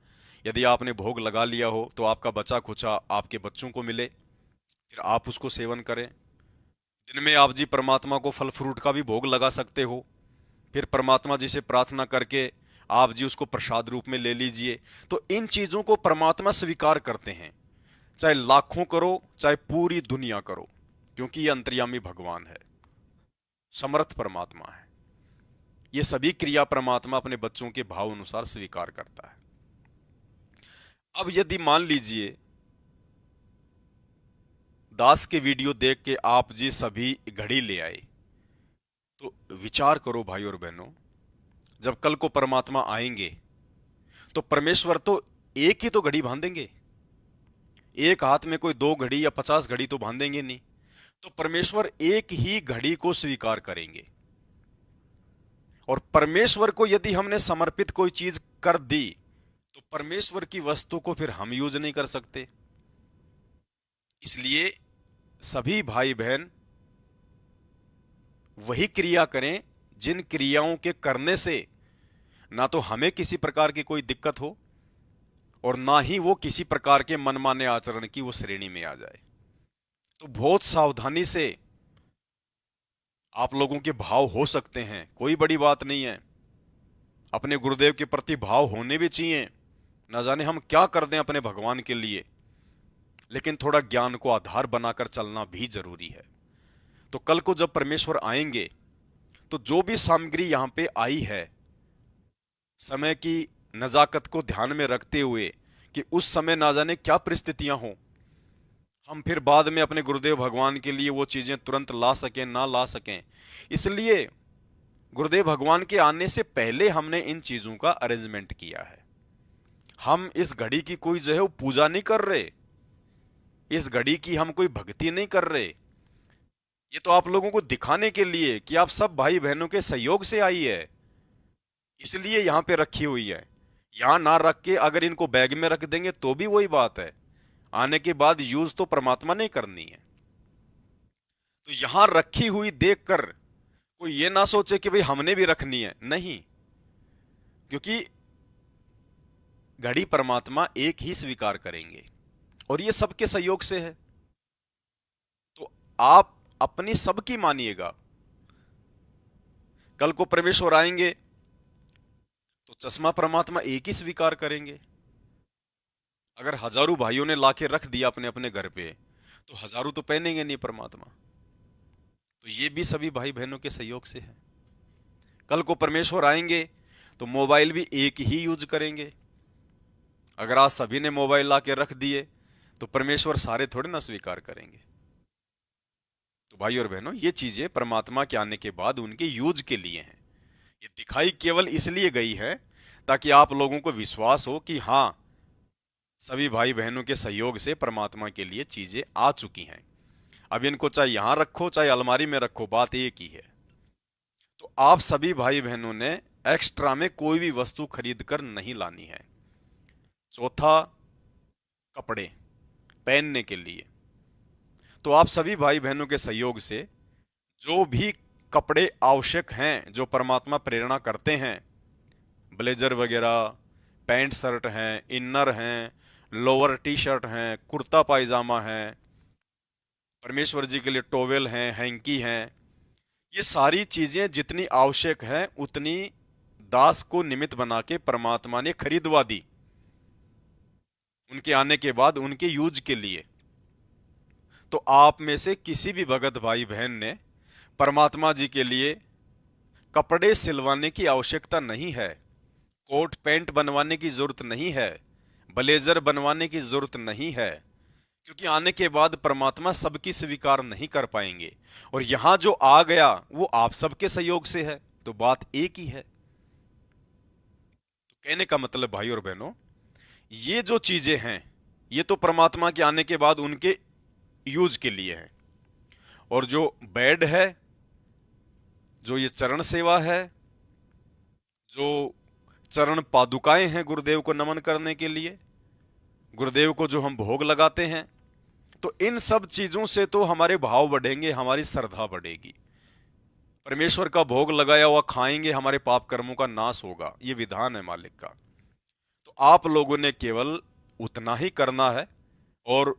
यदि आपने भोग लगा लिया हो तो आपका बचा खुचा आपके बच्चों को मिले, फिर आप उसको सेवन करें। दिन में आप जी परमात्मा को फल फ्रूट का भी भोग लगा सकते हो, फिर परमात्मा जी से प्रार्थना करके आप जी उसको प्रसाद रूप में ले लीजिए। तो इन चीजों को परमात्मा स्वीकार करते हैं, चाहे लाखों करो चाहे पूरी दुनिया करो, क्योंकि ये अंतर्यामी भगवान है, समर्थ परमात्मा है। ये सभी क्रिया परमात्मा अपने बच्चों के भाव अनुसार स्वीकार करता है। अब यदि मान लीजिए दास के वीडियो देख के आप जी सभी घड़ी ले आए, तो विचार करो भाई और बहनों, जब कल को परमात्मा आएंगे तो परमेश्वर तो एक ही तो घड़ी बांधेंगे, एक हाथ में कोई 2 घड़ी या 50 घड़ी तो बांधेंगे नहीं। तो परमेश्वर एक ही घड़ी को स्वीकार करेंगे। और परमेश्वर को यदि हमने समर्पित कोई चीज कर दी तो परमेश्वर की वस्तु को फिर हम यूज नहीं कर सकते। इसलिए सभी भाई बहन वही क्रिया करें जिन क्रियाओं के करने से ना तो हमें किसी प्रकार की कोई दिक्कत हो और ना ही वो किसी प्रकार के मनमाने आचरण की वो श्रेणी में आ जाए। तो बहुत सावधानी से आप लोगों के भाव हो सकते हैं, कोई बड़ी बात नहीं है। अपने गुरुदेव के प्रति भाव होने भी चाहिए, ना जाने हम क्या कर दें अपने भगवान के लिए, लेकिन थोड़ा ज्ञान को आधार बनाकर चलना भी जरूरी है। तो कल को जब परमेश्वर आएंगे तो जो भी सामग्री यहां पे आई है, समय की नजाकत को ध्यान में रखते हुए कि उस समय ना जाने क्या परिस्थितियां हो, हम फिर बाद में अपने गुरुदेव भगवान के लिए वो चीजें तुरंत ला सकें ना ला सकें, इसलिए गुरुदेव भगवान के आने से पहले हमने इन चीजों का अरेंजमेंट किया है। हम इस घड़ी की कोई जो है वो पूजा नहीं कर रहे, इस घड़ी की हम कोई भक्ति नहीं कर रहे। ये तो आप लोगों को दिखाने के लिए कि आप सब भाई बहनों के सहयोग से आई है, इसलिए यहां पे रखी हुई है। यहां ना रख के अगर इनको बैग में रख देंगे तो भी वही बात है, आने के बाद यूज तो परमात्मा ने करनी है। तो यहां रखी हुई देखकर कोई ये ना सोचे कि भाई हमने भी रखनी है, नहीं, क्योंकि घड़ी परमात्मा एक ही स्वीकार करेंगे और ये सबके सहयोग से है। तो आप अपनी सबकी मानिएगा। कल को परमेश्वर आएंगे तो चश्मा परमात्मा एक ही स्वीकार करेंगे। अगर हजारों भाइयों ने लाके रख दिया अपने अपने घर पे तो हजारों तो पहनेंगे नहीं परमात्मा। तो ये भी सभी भाई बहनों के सहयोग से है। कल को परमेश्वर आएंगे तो मोबाइल भी एक ही यूज करेंगे। अगर आज सभी ने मोबाइल लाके रख दिए तो परमेश्वर सारे थोड़े ना स्वीकार करेंगे। तो भाई और बहनों, ये चीजें परमात्मा के आने के बाद उनके यूज के लिए हैं। ये दिखाई केवल इसलिए गई है ताकि आप लोगों को विश्वास हो कि हां, सभी भाई बहनों के सहयोग से परमात्मा के लिए चीजें आ चुकी हैं। अब इनको चाहे यहां रखो चाहे अलमारी में रखो, बात एक ही है। तो आप सभी भाई बहनों ने एक्स्ट्रा में कोई भी वस्तु खरीद कर नहीं लानी है। चौथा, कपड़े पहनने के लिए। तो आप सभी भाई बहनों के सहयोग से जो भी कपड़े आवश्यक हैं, जो परमात्मा प्रेरणा करते हैं, ब्लेजर वगैरह, पैंट शर्ट हैं, इनर हैं, लोअर टी शर्ट हैं, कुर्ता पायजामा है, परमेश्वर जी के लिए टॉवेल हैं, हैंकी हैं, ये सारी चीजें जितनी आवश्यक हैं उतनी दास को निमित्त बना के परमात्मा ने खरीदवा दी उनके आने के बाद उनके यूज के लिए। तो आप में से किसी भी भगत भाई बहन ने परमात्मा जी के लिए कपड़े सिलवाने की आवश्यकता नहीं है, कोट पैंट बनवाने की जरूरत नहीं है, ब्लेजर बनवाने की जरूरत नहीं है, क्योंकि आने के बाद परमात्मा सबकी स्वीकार नहीं कर पाएंगे। और यहां जो आ गया वो आप सबके सहयोग से है, तो बात एक ही है। तो कहने का मतलब भाई और बहनों, ये जो चीजें हैं ये तो परमात्मा के आने के बाद उनके यूज के लिए है। और जो बेड है, जो ये चरण सेवा है, जो चरण पादुकाएं हैं गुरुदेव को नमन करने के लिए, गुरुदेव को जो हम भोग लगाते हैं, तो इन सब चीजों से तो हमारे भाव बढ़ेंगे, हमारी श्रद्धा बढ़ेगी। परमेश्वर का भोग लगाया हुआ खाएंगे, हमारे पाप कर्मों का नाश होगा, ये विधान है मालिक का। तो आप लोगों ने केवल उतना ही करना है और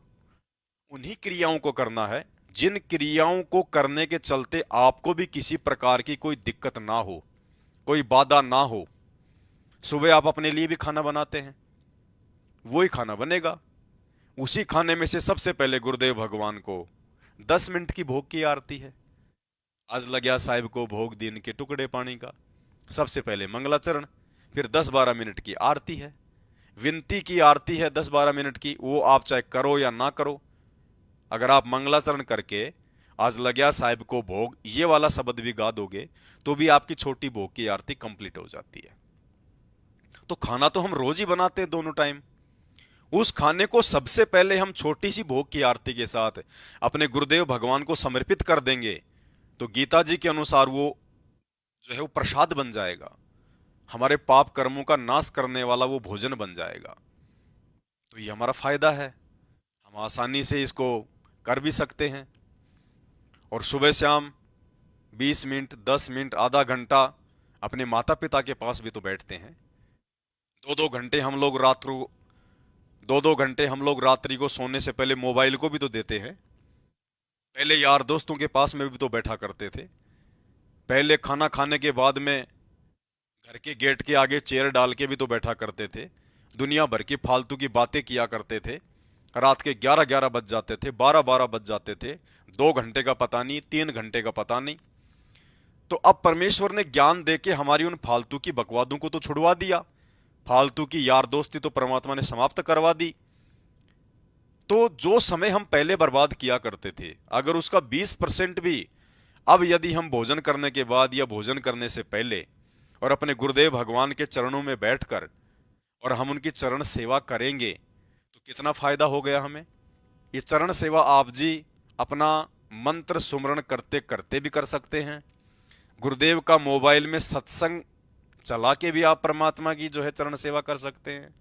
उन्हीं क्रियाओं को करना है जिन क्रियाओं को करने के चलते आपको भी किसी प्रकार की कोई दिक्कत ना हो, कोई बाधा ना हो। सुबह आप अपने लिए भी खाना बनाते हैं, वही खाना बनेगा, उसी खाने में से सबसे पहले गुरुदेव भगवान को 10 मिनट की भोग की आरती है। आज लग्या साहिब को भोग दिन के टुकड़े पानी का, सबसे पहले मंगलाचरण, फिर 10-12 मिनट की आरती है, विनती की आरती है 10-12 मिनट की। वो आप चाहे करो या ना करो, अगर आप मंगलाचरण करके आज लग्या साहिब को भोग ये वाला शब्द भी गा दोगे तो भी आपकी छोटी भोग की आरती कंप्लीट हो जाती है। तो खाना तो हम रोज ही बनाते हैं दोनों टाइम, उस खाने को सबसे पहले हम छोटी सी भोग की आरती के साथ अपने गुरुदेव भगवान को समर्पित कर देंगे तो गीता जी के अनुसार वो जो है वो प्रसाद बन जाएगा, हमारे पाप कर्मों का नाश करने वाला वो भोजन बन जाएगा। तो ये हमारा फायदा है, हम आसानी से इसको कर भी सकते हैं। और सुबह शाम 20 मिनट, 10 मिनट, आधा घंटा अपने माता पिता के पास भी तो बैठते हैं। 2-2 घंटे हम लोग रात्रि को सोने से पहले मोबाइल को भी तो देते हैं। पहले यार दोस्तों के पास में भी तो बैठा करते थे। पहले खाना खाने के बाद में घर के गेट के आगे चेयर डाल के भी तो बैठा करते थे, दुनिया भर की फालतू की बातें किया करते थे। रात के 11-11 बज जाते थे, 12-12 बज जाते थे, 2 घंटे का पता नहीं, 3 घंटे का पता नहीं। तो अब परमेश्वर ने ज्ञान देके हमारी उन फालतू की बकवादों को तो छुड़वा दिया, फालतू की यार दोस्ती तो परमात्मा ने समाप्त करवा दी। तो जो समय हम पहले बर्बाद किया करते थे, अगर उसका 20% भी अब यदि हम भोजन करने के बाद या भोजन करने से पहले और अपने गुरुदेव भगवान के चरणों में बैठकर और हम उनकी चरण सेवा करेंगे तो कितना फायदा हो गया हमें। ये चरण सेवा आप जी अपना मंत्र सुमरण करते करते भी कर सकते हैं। गुरुदेव का मोबाइल में सत्संग चला के भी आप परमात्मा की जो है चरण सेवा कर सकते हैं।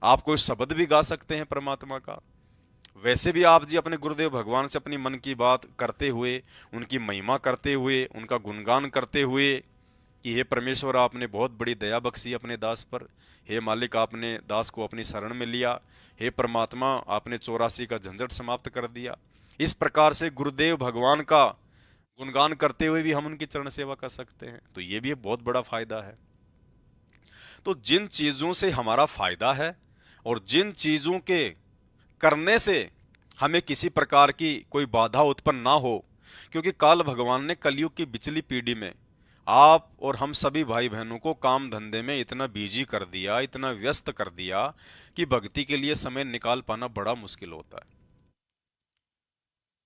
आप कोई शब्द भी गा सकते हैं परमात्मा का। वैसे भी आप जी अपने गुरुदेव भगवान से अपनी मन की बात करते हुए, उनकी महिमा करते हुए, उनका गुणगान करते हुए कि हे परमेश्वर, आपने बहुत बड़ी दया बख्शी अपने दास पर, हे मालिक आपने दास को अपनी शरण में लिया, हे परमात्मा आपने 84 का झंझट समाप्त कर दिया। इस प्रकार से गुरुदेव भगवान का गुणगान करते हुए भी हम उनकी चरण सेवा कर सकते हैं। तो ये भी एक बहुत बड़ा फायदा है। तो जिन चीजों से हमारा फायदा है और जिन चीजों के करने से हमें किसी प्रकार की कोई बाधा उत्पन्न ना हो, क्योंकि काल भगवान ने कलयुग की बिचली पीढ़ी में आप और हम सभी भाई बहनों को काम धंधे में इतना बिजी कर दिया, इतना व्यस्त कर दिया कि भक्ति के लिए समय निकाल पाना बड़ा मुश्किल होता है।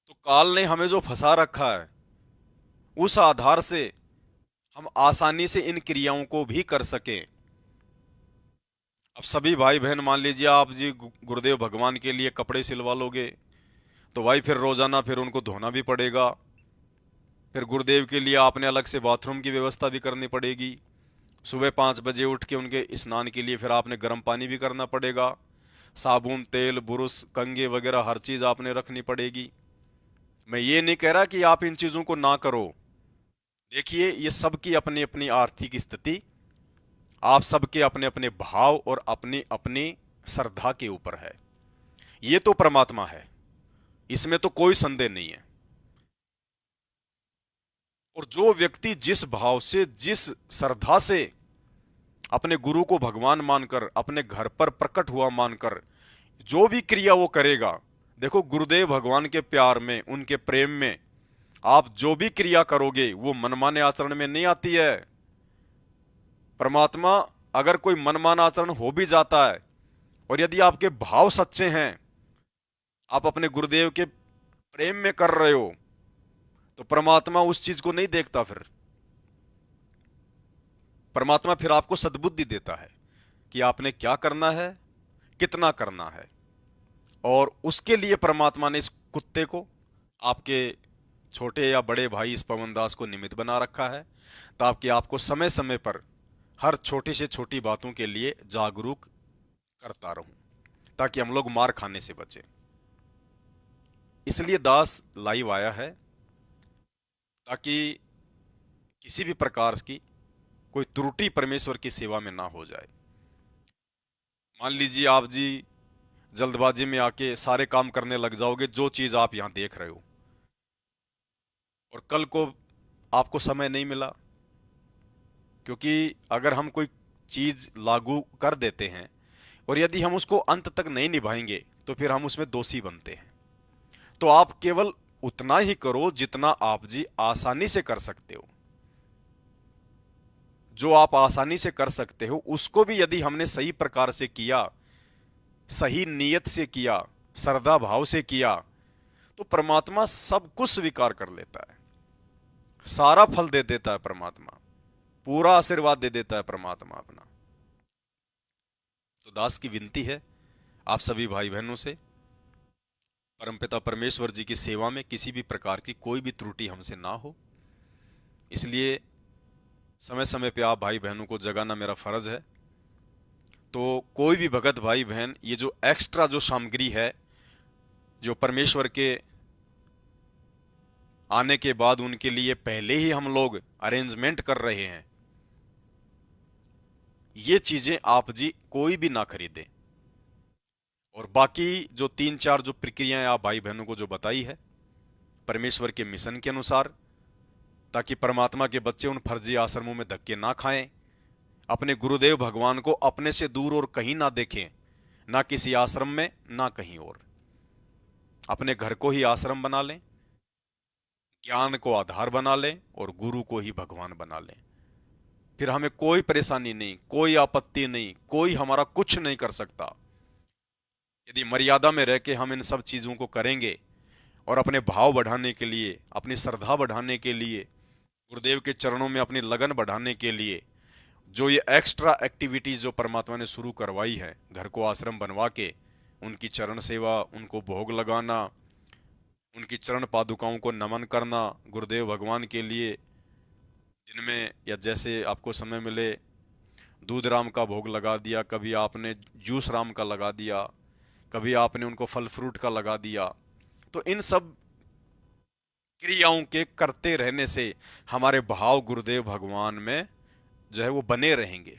तो काल ने हमें जो फंसा रखा है, उस आधार से हम आसानी से इन क्रियाओं को भी कर सकें। अब सभी भाई बहन मान लीजिए आप जी गुरुदेव भगवान के लिए कपड़े सिलवा लोगे तो भाई फिर रोजाना फिर उनको धोना भी पड़ेगा, फिर गुरुदेव के लिए आपने अलग से बाथरूम की व्यवस्था भी करनी पड़ेगी। सुबह 5 बजे उठ के उनके स्नान के लिए फिर आपने गर्म पानी भी करना पड़ेगा, साबुन, तेल, बुरुश, कंघे वगैरह हर चीज आपने रखनी पड़ेगी। मैं ये नहीं कह रहा कि आप इन चीजों को ना करो। देखिए ये सबकी अपनी अपनी आर्थिक स्थिति, आप सबके अपने अपने भाव और अपनी अपनी श्रद्धा के ऊपर है। ये तो परमात्मा है, इसमें तो कोई संदेह नहीं है। और जो व्यक्ति जिस भाव से, जिस श्रद्धा से अपने गुरु को भगवान मानकर, अपने घर पर प्रकट हुआ मानकर जो भी क्रिया वो करेगा, देखो गुरुदेव भगवान के प्यार में, उनके प्रेम में आप जो भी क्रिया करोगे वो मनमाने आचरण में नहीं आती है। परमात्मा अगर कोई मनमाना आचरण हो भी जाता है और यदि आपके भाव सच्चे हैं, आप अपने गुरुदेव के प्रेम में कर रहे हो, तो परमात्मा उस चीज को नहीं देखता। फिर परमात्मा फिर आपको सद्बुद्धि देता है कि आपने क्या करना है, कितना करना है। और उसके लिए परमात्मा ने इस कुत्ते को, आपके छोटे या बड़े भाई इस पवनदास को निमित्त बना रखा है, ताकि आपको समय समय पर हर छोटी से छोटी बातों के लिए जागरूक करता रहूं, ताकि हम लोग मार खाने से बचें। इसलिए दास लाइव आया है, ताकि किसी भी प्रकार की कोई त्रुटि परमेश्वर की सेवा में ना हो जाए। मान लीजिए आप जी जल्दबाजी में आके सारे काम करने लग जाओगे जो चीज आप यहां देख रहे हो, और कल को आपको समय नहीं मिला, क्योंकि अगर हम कोई चीज लागू कर देते हैं और यदि हम उसको अंत तक नहीं निभाएंगे तो फिर हम उसमें दोषी बनते हैं। तो आप केवल उतना ही करो जितना आप जी आसानी से कर सकते हो। जो आप आसानी से कर सकते हो उसको भी यदि हमने सही प्रकार से किया, सही नीयत से किया, श्रद्धा भाव से किया, तो परमात्मा सब कुछ स्वीकार कर लेता है, सारा फल दे देता है परमात्मा, पूरा आशीर्वाद दे देता है परमात्मा अपना। तो दास की विनती है आप सभी भाई बहनों से, परमपिता परमेश्वर जी की सेवा में किसी भी प्रकार की कोई भी त्रुटि हमसे ना हो, इसलिए समय समय पे आप भाई बहनों को जगाना मेरा फर्ज है। तो कोई भी भगत भाई बहन ये जो एक्स्ट्रा जो सामग्री है, जो परमेश्वर के आने के बाद उनके लिए पहले ही हम लोग अरेंजमेंट कर रहे हैं, ये चीजें आप जी कोई भी ना खरीदें। और बाकी जो 3-4 जो प्रक्रियाएं आप भाई बहनों को जो बताई है परमेश्वर के मिशन के अनुसार, ताकि परमात्मा के बच्चे उन फर्जी आश्रमों में धक्के ना खाएं, अपने गुरुदेव भगवान को अपने से दूर और कहीं ना देखें, ना किसी आश्रम में ना कहीं और, अपने घर को ही आश्रम बना लें, ज्ञान को आधार बना लें और गुरु को ही भगवान बना लें। फिर हमें कोई परेशानी नहीं, कोई आपत्ति नहीं, कोई हमारा कुछ नहीं कर सकता। यदि मर्यादा में रह के हम इन सब चीजों को करेंगे और अपने भाव बढ़ाने के लिए, अपनी श्रद्धा बढ़ाने के लिए, गुरुदेव के चरणों में अपनी लगन बढ़ाने के लिए जो ये एक्स्ट्रा एक्टिविटीज जो परमात्मा ने शुरू करवाई है, घर को आश्रम बनवा के उनकी चरण सेवा, उनको भोग लगाना, उनकी चरण पादुकाओं को नमन करना, गुरुदेव भगवान के लिए दिन में या जैसे आपको समय मिले दूध राम का भोग लगा दिया, कभी आपने जूस राम का लगा दिया, कभी आपने उनको फल फ्रूट का लगा दिया। तो इन सब क्रियाओं के करते रहने से हमारे भाव गुरुदेव भगवान में जो है वो बने रहेंगे,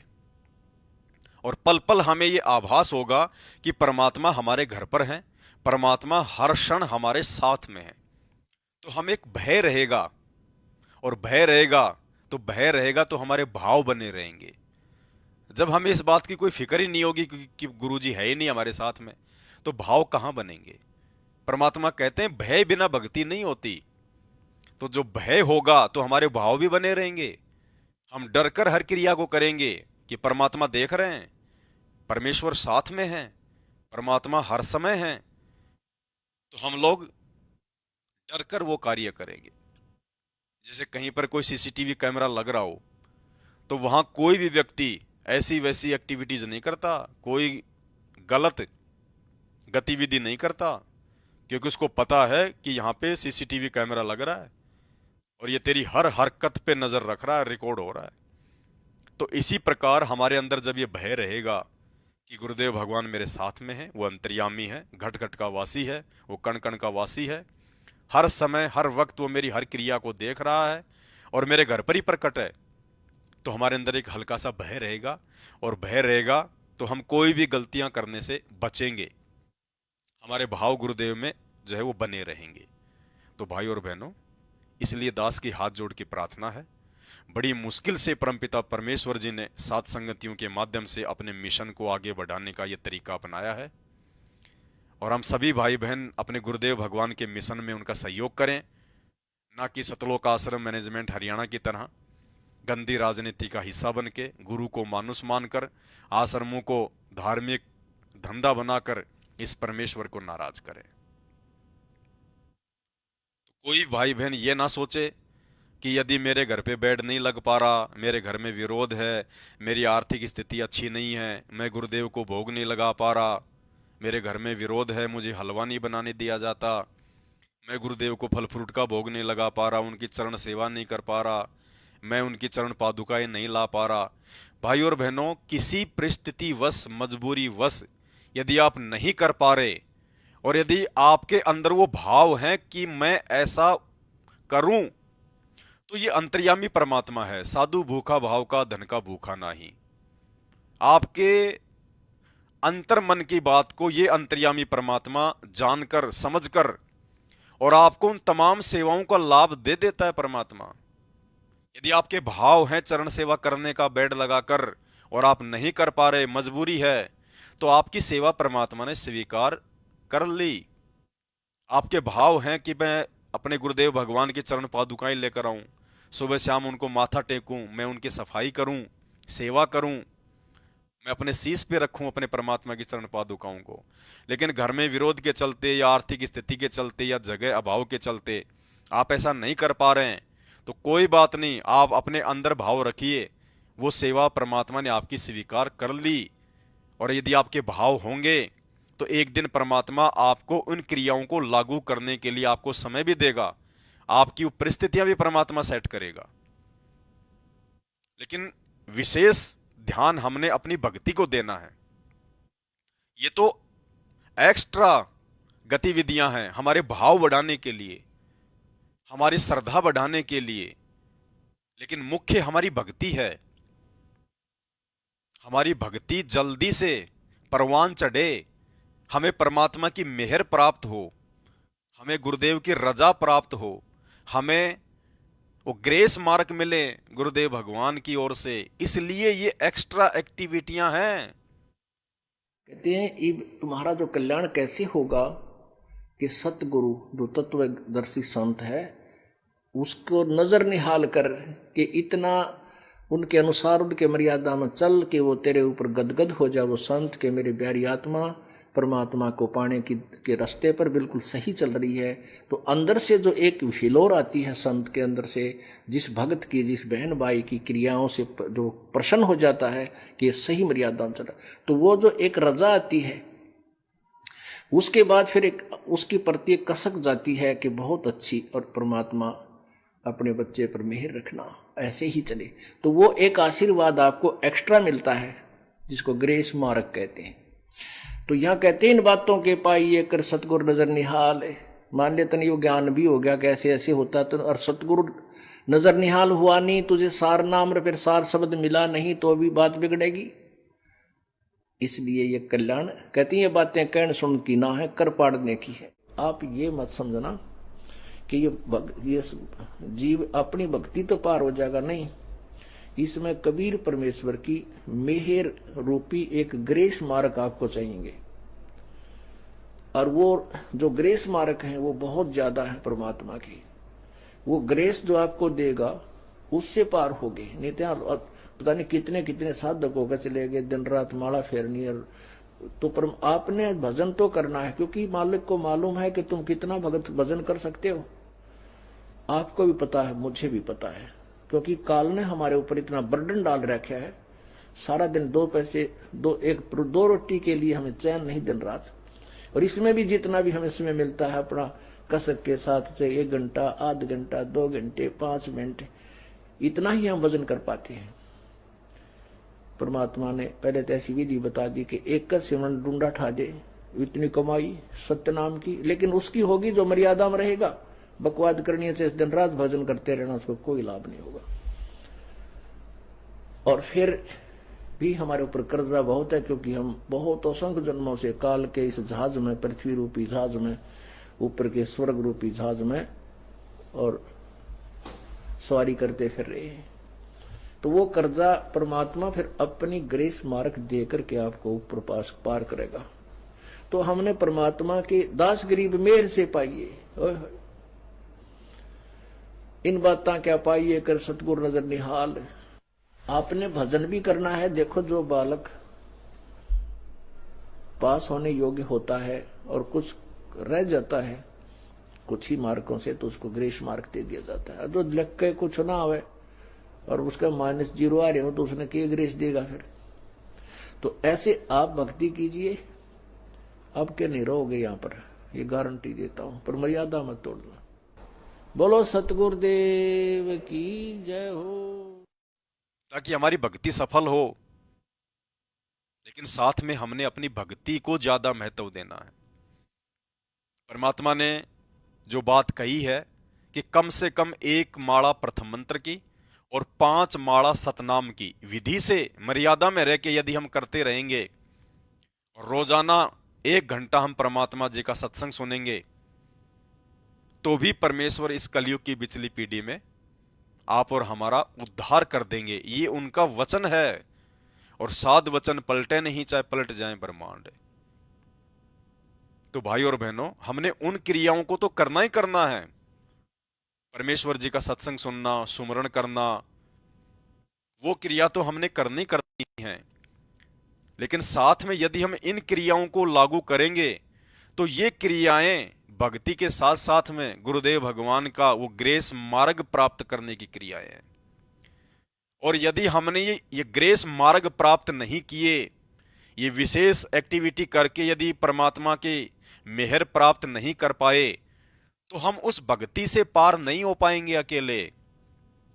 और पल पल हमें ये आभास होगा कि परमात्मा हमारे घर पर है, परमात्मा हर क्षण हमारे साथ में है। तो हम एक भय रहेगा, और भय रहेगा तो हमारे भाव बने रहेंगे। जब हमें इस बात की कोई फिक्र ही नहीं होगी कि गुरुजी है ही नहीं हमारे साथ में, तो भाव कहां बनेंगे। परमात्मा कहते हैं भय बिना भक्ति नहीं होती। तो जो भय होगा तो हमारे भाव भी बने रहेंगे, हम डर कर हर क्रिया को करेंगे कि परमात्मा देख रहे हैं, परमेश्वर साथ में है, परमात्मा हर समय है, तो हम लोग डर कर वो कार्य करेंगे। जैसे कहीं पर कोई सीसीटीवी कैमरा लग रहा हो तो वहां कोई भी व्यक्ति ऐसी वैसी एक्टिविटीज नहीं करता, कोई गलत गतिविधि नहीं करता, क्योंकि उसको पता है कि यहाँ पे सीसीटीवी कैमरा लग रहा है और ये तेरी हर हरकत पे नजर रख रहा है, रिकॉर्ड हो रहा है। तो इसी प्रकार हमारे अंदर जब ये भय रहेगा कि गुरुदेव भगवान मेरे साथ में है, वो अंतर्यामी है, घट घट का वासी है, वो कण कण का वासी है, हर समय हर वक्त वो मेरी हर क्रिया को देख रहा है और मेरे घर पर ही प्रकट है, तो हमारे अंदर एक हल्का सा भय रहेगा, और भय रहेगा तो हम कोई भी गलतियां करने से बचेंगे, हमारे भाव गुरुदेव में जो है वो बने रहेंगे। तो भाई और बहनों, इसलिए दास की हाथ जोड़ की प्रार्थना है, बड़ी मुश्किल से परमपिता परमेश्वर जी ने सात संगतियों के माध्यम से अपने मिशन को आगे बढ़ाने का यह तरीका अपनाया है, और हम सभी भाई बहन अपने गुरुदेव भगवान के मिशन में उनका सहयोग करें, ना कि सतलोक आश्रम मैनेजमेंट हरियाणा की तरह गंदी राजनीति का हिस्सा बन के, गुरु को मानुष मानकर, आश्रमों को धार्मिक धंधा बनाकर इस परमेश्वर को नाराज करें। तो कोई भाई बहन ये ना सोचे कि यदि मेरे घर पे बेड नहीं लग पा रहा, मेरे घर में विरोध है, मेरी आर्थिक स्थिति अच्छी नहीं है, मैं गुरुदेव को भोग नहीं लगा पा रहा, मेरे घर में विरोध है, मुझे हलवा नहीं बनाने दिया जाता, मैं गुरुदेव को फल फ्रूट का भोग नहीं लगा पा रहा, उनकी चरण सेवा नहीं कर पा रहा, मैं उनकी चरण पादुकाएं नहीं ला पा रहा। भाई और बहनों, किसी परिस्थिति वश, मजबूरी वश यदि आप नहीं कर पा रहे और यदि आपके अंदर वो भाव है कि मैं ऐसा करूं, तो ये अंतर्यामी परमात्मा है। साधु भूखा भाव का, धन का भूखा नहीं। आपके अंतर मन की बात को ये अंतर्यामी परमात्मा जानकर, समझकर और आपको उन तमाम सेवाओं का लाभ दे देता है परमात्मा। यदि आपके भाव हैं चरण सेवा करने का बेड लगाकर और आप नहीं कर पा रहे, मजबूरी है, तो आपकी सेवा परमात्मा ने स्वीकार कर ली। आपके भाव हैं कि मैं अपने गुरुदेव भगवान के चरण पादुकाएं लेकर आऊं, सुबह शाम उनको माथा टेकूं, मैं उनकी सफाई करूं, सेवा करूं, मैं अपने शीश पे रखूं अपने परमात्मा की चरण पादुकाओं को। लेकिन घर में विरोध के चलते या आर्थिक स्थिति के चलते या जगह अभाव के चलते आप ऐसा नहीं कर पा रहे हैं, तो कोई बात नहीं, आप अपने अंदर भाव रखिए, वो सेवा परमात्मा ने आपकी स्वीकार कर ली। और यदि आपके भाव होंगे तो एक दिन परमात्मा आपको उन क्रियाओं को लागू करने के लिए आपको समय भी देगा, आपकी परिस्थितियां भी परमात्मा सेट करेगा। लेकिन विशेष ध्यान हमने अपनी भक्ति को देना है। ये तो एक्स्ट्रा गतिविधियां हैं हमारे भाव बढ़ाने के लिए, हमारी श्रद्धा बढ़ाने के लिए, लेकिन मुख्य हमारी भक्ति है। हमारी भक्ति जल्दी से परवान चढ़े, हमें परमात्मा की मेहर प्राप्त हो, हमें गुरुदेव की रजा प्राप्त हो, हमें वो ग्रेस मार्क मिले गुरुदेव भगवान की ओर से, इसलिए ये एक्स्ट्रा एक्टिविटियां हैं। कहते हैं ये तुम्हारा जो कल्याण कैसे होगा कि सतगुरु जो तत्वदर्शी संत है उसको नजर निहाल कर के इतना उनके अनुसार उनके मर्यादा में चल के वो तेरे ऊपर गदगद हो जाए, वो संत के मेरी प्यारी आत्मा परमात्मा को पाने के रास्ते पर बिल्कुल सही चल रही है। तो अंदर से जो एक हिलोर आती है संत के अंदर से, जिस भक्त की, जिस बहन भाई की क्रियाओं से जो प्रसन्न हो जाता है कि ये सही मर्यादा में चल रहा, तो वो जो एक रजा आती है, उसके बाद फिर एक उसकी प्रति एक कसक जाती है कि बहुत अच्छी, और परमात्मा अपने बच्चे पर मेहर रखना, ऐसे ही चले। तो वो एक आशीर्वाद आपको एक्स्ट्रा मिलता है जिसको ग्रेस मार्क कहते हैं। तो यहां कहते हैं इन बातों के पाइए कर सतगुरु नजर निहाल। मान ले तन यो ज्ञान भी हो गया कैसे ऐसे होता, तो और सतगुरु नजर निहाल हुआ नहीं, तुझे सार नाम फिर सार शब्द मिला नहीं, तो अभी बात बिगड़ेगी। इसलिए ये कल्याण कहती है, ये बातें कहन सुन की ना है, कर पाड़ने की है। आप ये मत समझना कि ये जीव अपनी भक्ति तो पार हो जाएगा, नहीं। इसमें कबीर परमेश्वर की मेहर रूपी एक ग्रेस मार्क आपको चाहिए, और वो जो ग्रेस मार्क है वो बहुत ज्यादा है परमात्मा की। वो ग्रेस जो आपको देगा उससे पार होगे, नहीं तो पता नहीं कितने कितने साधक होकर चले गए, दिन रात माला फेरनी। और तो पर आपने भजन तो करना है, क्योंकि मालिक को मालूम है कि तुम कितना भगत भजन कर सकते हो। आपको भी पता है, मुझे भी पता है, क्योंकि काल ने हमारे ऊपर इतना बर्डन डाल रखा है। सारा दिन दो पैसे, दो रोटी के लिए हमें चैन नहीं दिन रात। और इसमें भी जितना भी हमें समय मिलता है अपना कसक के साथ, चाहे 1 घंटा, आध घंटा, 2 घंटे, 5 मिनट, इतना ही हम वजन कर पाते हैं। परमात्मा ने पहले तो ऐसी विधि बता दी कि एक का सिमरन ढूंढा ठा दे, इतनी कमाई सत्य नाम की, लेकिन उसकी होगी जो मर्यादा में रहेगा। बकवाद करनी से दिन रात भजन करते रहना, उसको कोई लाभ नहीं होगा। और फिर भी हमारे ऊपर कर्जा बहुत है, क्योंकि हम बहुत असंख्य जन्मों से काल के इस जहाज में, पृथ्वी रूपी जहाज में, ऊपर के स्वर्ग रूपी जहाज में और सवारी करते फिर रहे हैं। तो वो कर्जा परमात्मा फिर अपनी ग्रेस मार्क देकर के आपको ऊपर पास पार करेगा। तो हमने परमात्मा के दास गरीब मेहर से पाइए, इन बातें क्या पाइए कर सतगुरु नजर निहाल। आपने भजन भी करना है। देखो, जो बालक पास होने योग्य होता है और कुछ रह जाता है, कुछ ही मार्कों से, तो उसको ग्रेस मार्क दे दिया जाता है। तो लिख के कुछ ना आवे और उसका -0 आ रहे हो तो उसने क्या ग्रेस देगा फिर? तो ऐसे आप भक्ति कीजिए, अब के नहीं रहोगे यहां पर, ये गारंटी देता हूं, पर मर्यादा मत तोड़ना। बोलो सतगुरुदेव की जय हो। ताकि हमारी भक्ति सफल हो, लेकिन साथ में हमने अपनी भक्ति को ज्यादा महत्व देना है। परमात्मा ने जो बात कही है कि कम से कम 1 माला प्रथम मंत्र की और 5 माला सतनाम की विधि से मर्यादा में रह के यदि हम करते रहेंगे, रोजाना 1 घंटा हम परमात्मा जी का सत्संग सुनेंगे, तो भी परमेश्वर इस कलयुग की बिचली पीढ़ी में आप और हमारा उद्धार कर देंगे। ये उनका वचन है, और साध वचन पलटे नहीं, चाहे पलट जाए ब्रह्मांड। तो भाई और बहनों, हमने उन क्रियाओं को तो करना ही करना है। परमेश्वर जी का सत्संग सुनना, सुमरण करना, वो क्रिया तो हमने करनी करनी है। लेकिन साथ में यदि हम इन क्रियाओं को लागू करेंगे, तो ये क्रियाएं भक्ति के साथ साथ में गुरुदेव भगवान का वो ग्रेस मार्ग प्राप्त करने की क्रियाएं हैं। और यदि हमने ये ग्रेस मार्ग प्राप्त नहीं किए, ये विशेष एक्टिविटी करके यदि परमात्मा के मेहर प्राप्त नहीं कर पाए, तो हम उस भक्ति से पार नहीं हो पाएंगे अकेले।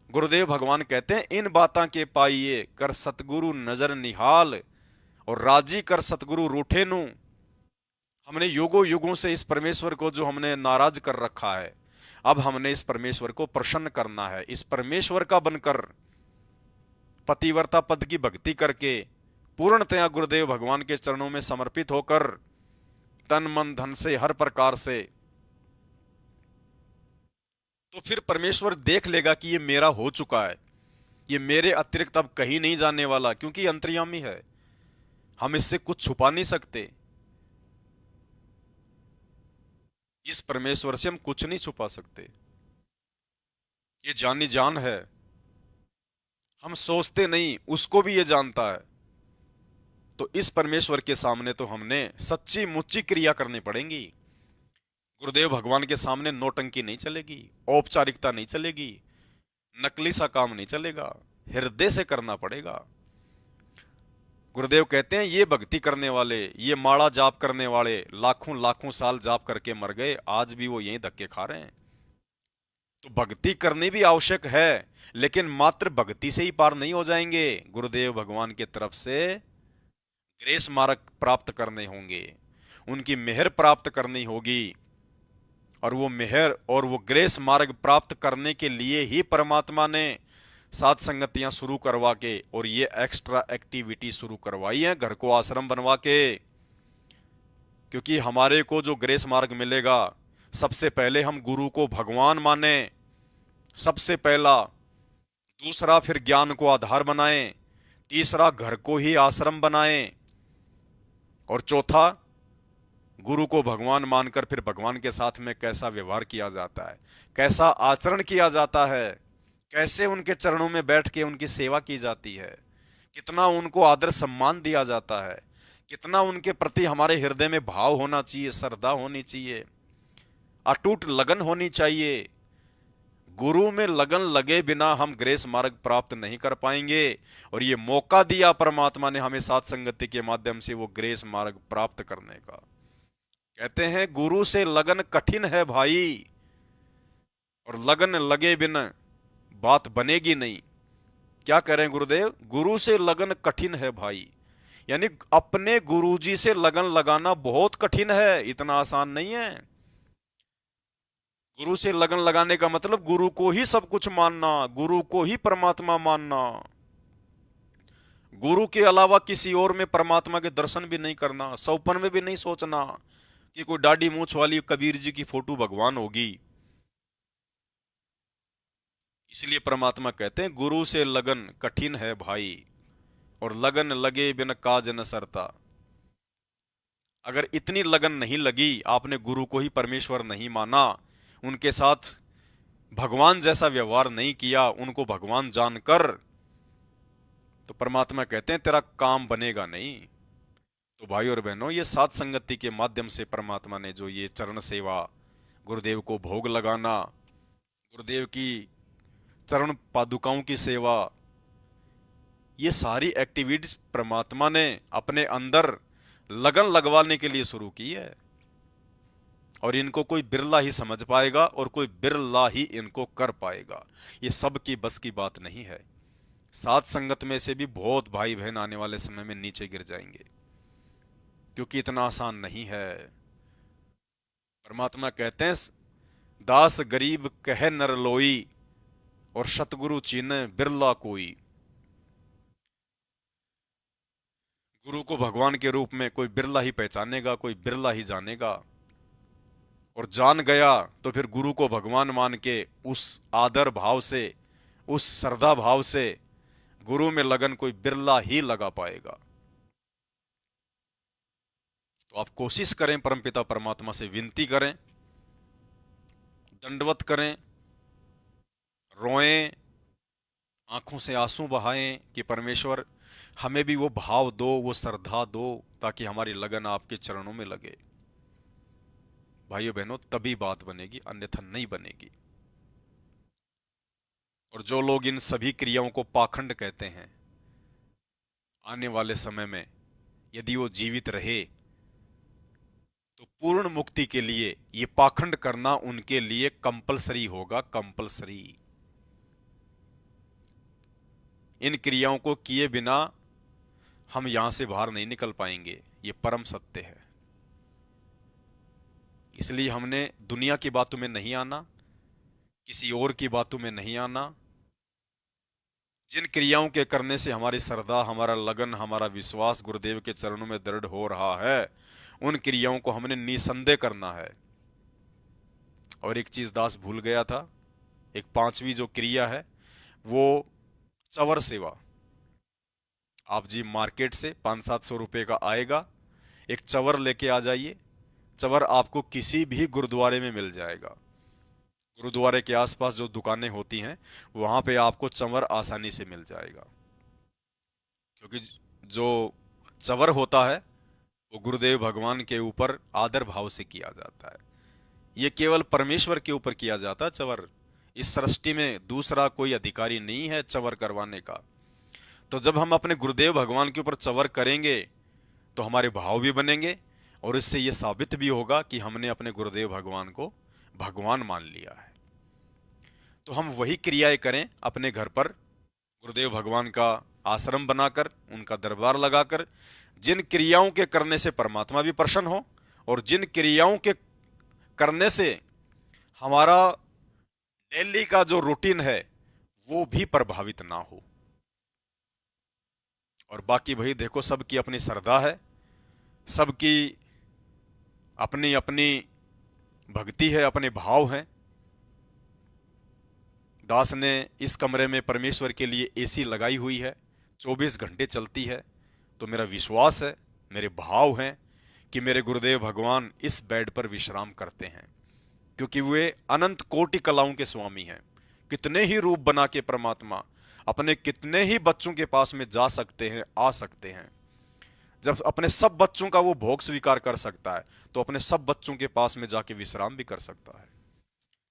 गुरुदेव भगवान कहते हैं, इन बातां के पाइए कर सतगुरु नजर निहाल, और राजी कर सतगुरु रूठे नू। हमने युगों युगों से इस परमेश्वर को जो हमने नाराज कर रखा है, अब हमने इस परमेश्वर को प्रसन्न करना है। इस परमेश्वर का बनकर पतिव्रता पद की भक्ति करके पूर्णतया गुरुदेव भगवान के चरणों में समर्पित होकर तन मन धन से हर प्रकार से, तो फिर परमेश्वर देख लेगा कि ये मेरा हो चुका है, ये मेरे अतिरिक्त अब कहीं नहीं जाने वाला, क्योंकि अंतर्यामी है, हम इससे कुछ छुपा नहीं सकते। इस परमेश्वर से हम कुछ नहीं छुपा सकते, ये जानी जान है। हम सोचते नहीं, उसको भी ये जानता है। तो इस परमेश्वर के सामने तो हमने सच्ची मुच्ची क्रिया करनी पड़ेगी। गुरुदेव भगवान के सामने नौटंकी नहीं चलेगी, औपचारिकता नहीं चलेगी, नकली सा काम नहीं चलेगा, हृदय से करना पड़ेगा। गुरुदेव कहते हैं, ये भक्ति करने वाले, ये माला जाप करने वाले लाखों लाखों साल जाप करके मर गए, आज भी वो यहीं धक्के खा रहे हैं। तो भक्ति करनी भी आवश्यक है, लेकिन मात्र भक्ति से ही पार नहीं हो जाएंगे। गुरुदेव भगवान की तरफ से ग्रेस मार्ग प्राप्त करने होंगे, उनकी मेहर प्राप्त करनी होगी। और वो मेहर और वो ग्रेस मार्ग प्राप्त करने के लिए ही परमात्मा ने सात संगतियां शुरू करवा के और ये एक्स्ट्रा एक्टिविटी शुरू करवाई है, घर को आश्रम बनवा के। क्योंकि हमारे को जो ग्रेस मार्ग मिलेगा, सबसे पहले हम गुरु को भगवान माने, सबसे पहला। दूसरा, फिर ज्ञान को आधार बनाएं। तीसरा, घर को ही आश्रम बनाएं। और चौथा, गुरु को भगवान मानकर फिर भगवान के साथ में कैसा व्यवहार किया जाता है, कैसा आचरण किया जाता है, कैसे उनके चरणों में बैठ के उनकी सेवा की जाती है, कितना उनको आदर सम्मान दिया जाता है, कितना उनके प्रति हमारे हृदय में भाव होना चाहिए, श्रद्धा होनी चाहिए, अटूट लगन होनी चाहिए। गुरु में लगन लगे बिना हम ग्रेस मार्ग प्राप्त नहीं कर पाएंगे। और ये मौका दिया परमात्मा ने हमें साथ संगति के माध्यम से वो ग्रेस मार्ग प्राप्त करने का। कहते हैं, गुरु से लगन कठिन है भाई, और लगन लगे बिना बात बनेगी नहीं। क्या करें गुरुदेव? गुरु से लगन कठिन है भाई, यानी अपने गुरुजी से लगन लगाना बहुत कठिन है, इतना आसान नहीं है। गुरु से लगन लगाने का मतलब गुरु को ही सब कुछ मानना, गुरु को ही परमात्मा मानना, गुरु के अलावा किसी और में परमात्मा के दर्शन भी नहीं करना, सौपन में भी नहीं सोचना कि कोई दाढ़ी मूछ वाली कबीर जी की फोटो भगवान होगी। इसलिए परमात्मा कहते हैं, गुरु से लगन कठिन है भाई, और लगन लगे बिन काज न सरता। अगर इतनी लगन नहीं लगी, आपने गुरु को ही परमेश्वर नहीं माना, उनके साथ भगवान जैसा व्यवहार नहीं किया, उनको भगवान जानकर, तो परमात्मा कहते हैं तेरा काम बनेगा नहीं। तो भाई और बहनों, ये सात संगति के माध्यम से परमात्मा ने जो ये चरण सेवा गुरुदेव को भोग लगाना, गुरुदेव की चरण पादुकाओं की सेवा, ये सारी एक्टिविटीज परमात्मा ने अपने अंदर लगन लगवाने के लिए शुरू की है। और इनको कोई बिरला ही समझ पाएगा और कोई बिरला ही इनको कर पाएगा। ये सबकी बस की बात नहीं है। साथ संगत में से भी बहुत भाई बहन आने वाले समय में नीचे गिर जाएंगे, क्योंकि इतना आसान नहीं है। परमात्मा कहते हैं, दास गरीब कहे नर लोई और सतगुरु चीने बिरला कोई। गुरु को भगवान के रूप में कोई बिरला ही पहचानेगा, कोई बिरला ही जानेगा। और जान गया तो फिर गुरु को भगवान मान के उस आदर भाव से, उस श्रद्धा भाव से गुरु में लगन कोई बिरला ही लगा पाएगा। तो आप कोशिश करें, परमपिता परमात्मा से विनती करें, दंडवत करें, रोएं, आंखों से आंसू बहाएं कि परमेश्वर हमें भी वो भाव दो, वो श्रद्धा दो, ताकि हमारी लगन आपके चरणों में लगे। भाइयों बहनों, तभी बात बनेगी, अन्यथा नहीं बनेगी। और जो लोग इन सभी क्रियाओं को पाखंड कहते हैं, आने वाले समय में यदि वो जीवित रहे तो पूर्ण मुक्ति के लिए ये पाखंड करना उनके लिए कंपलसरी होगा, कंपलसरी। इन क्रियाओं को किए बिना हम यहां से बाहर नहीं निकल पाएंगे, ये परम सत्य है। इसलिए हमने दुनिया की बातों में नहीं आना, किसी और की बातों में नहीं आना। जिन क्रियाओं के करने से हमारी श्रद्धा, हमारा लगन, हमारा विश्वास गुरुदेव के चरणों में दृढ़ हो रहा है, उन क्रियाओं को हमने निसंदेह करना है। और एक चीज दास भूल गया था, एक पांचवी जो क्रिया है वो चवर सेवा। आप जी मार्केट से 500-700 रुपए का आएगा, एक चवर लेके आ जाइए। चवर आपको किसी भी गुरुद्वारे में मिल जाएगा। गुरुद्वारे के आसपास जो दुकानें होती हैं वहां पे आपको चंवर आसानी से मिल जाएगा, क्योंकि जो चंवर होता है वो गुरुदेव भगवान के ऊपर आदर भाव से किया जाता है। ये केवल परमेश्वर के ऊपर किया जाता है चंवर। इस सृष्टि में दूसरा कोई अधिकारी नहीं है चंवर करवाने का। तो जब हम अपने गुरुदेव भगवान के ऊपर चंवर करेंगे तो हमारे भाव भी बनेंगे, और इससे ये साबित भी होगा कि हमने अपने गुरुदेव भगवान को भगवान मान लिया है। तो हम वही क्रियाएं करें अपने घर पर, गुरुदेव भगवान का आश्रम बनाकर, उनका दरबार लगाकर, जिन क्रियाओं के करने से परमात्मा भी प्रसन्न हो और जिन क्रियाओं के करने से हमारा डेली का जो रूटीन है वो भी प्रभावित ना हो। और बाकी भाई देखो, सबकी अपनी श्रद्धा है, सबकी अपनी अपनी भक्ति है, अपने भाव हैं। दास ने इस कमरे में परमेश्वर के लिए एसी लगाई हुई है, 24 घंटे चलती है। तो मेरा विश्वास है, मेरे भाव हैं कि मेरे गुरुदेव भगवान इस बेड पर विश्राम करते हैं, क्योंकि वे अनंत कोटि कलाओं के स्वामी हैं। कितने ही रूप बना के परमात्मा अपने कितने ही बच्चों के पास में जा सकते हैं, आ सकते हैं। जब अपने सब बच्चों का वो भोग स्वीकार कर सकता है तो अपने सब बच्चों के पास में जाके विश्राम भी कर सकता है।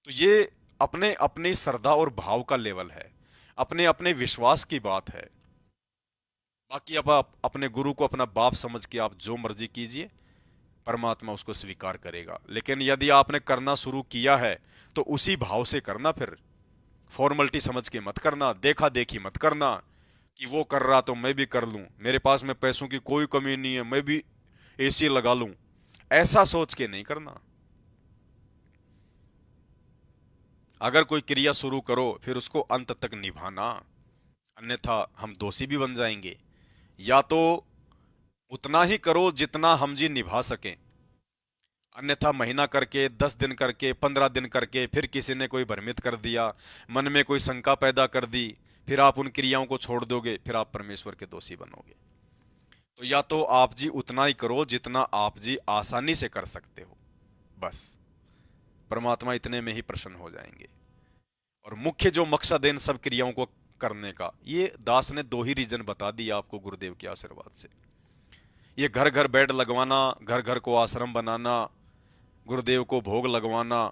तो ये अपने अपने श्रद्धा और भाव का लेवल है, अपने अपने विश्वास की बात है। बाकी अब आप अपने गुरु को अपना बाप समझ के आप जो मर्जी कीजिए, परमात्मा उसको स्वीकार करेगा। लेकिन यदि आपने करना शुरू किया है तो उसी भाव से करना, फिर फॉर्मेलिटी समझ के मत करना, देखा देखी मत करना कि वो कर रहा तो मैं भी कर लूं, मेरे पास में पैसों की कोई कमी नहीं है, मैं भी एसी लगा लूं, ऐसा सोच के नहीं करना। अगर कोई क्रिया शुरू करो फिर उसको अंत तक निभाना, अन्यथा हम दोषी भी बन जाएंगे। या तो उतना ही करो जितना हम जी निभा सकें, अन्यथा महीना करके, 10 दिन करके, 15 दिन करके, फिर किसी ने कोई भ्रमित कर दिया, मन में कोई शंका पैदा कर दी, फिर आप उन क्रियाओं को छोड़ दोगे, फिर आप परमेश्वर के दोषी बनोगे। तो या तो आप जी उतना ही करो जितना आप जी आसानी से कर सकते हो, बस परमात्मा इतने में ही प्रसन्न हो जाएंगे। और मुख्य जो मकसद है इन सब क्रियाओं को करने का, ये दास ने 2 ही रीजन बता दिया आपको गुरुदेव के आशीर्वाद से। ये घर घर बेड लगवाना, घर घर को आश्रम बनाना, गुरुदेव को भोग लगवाना,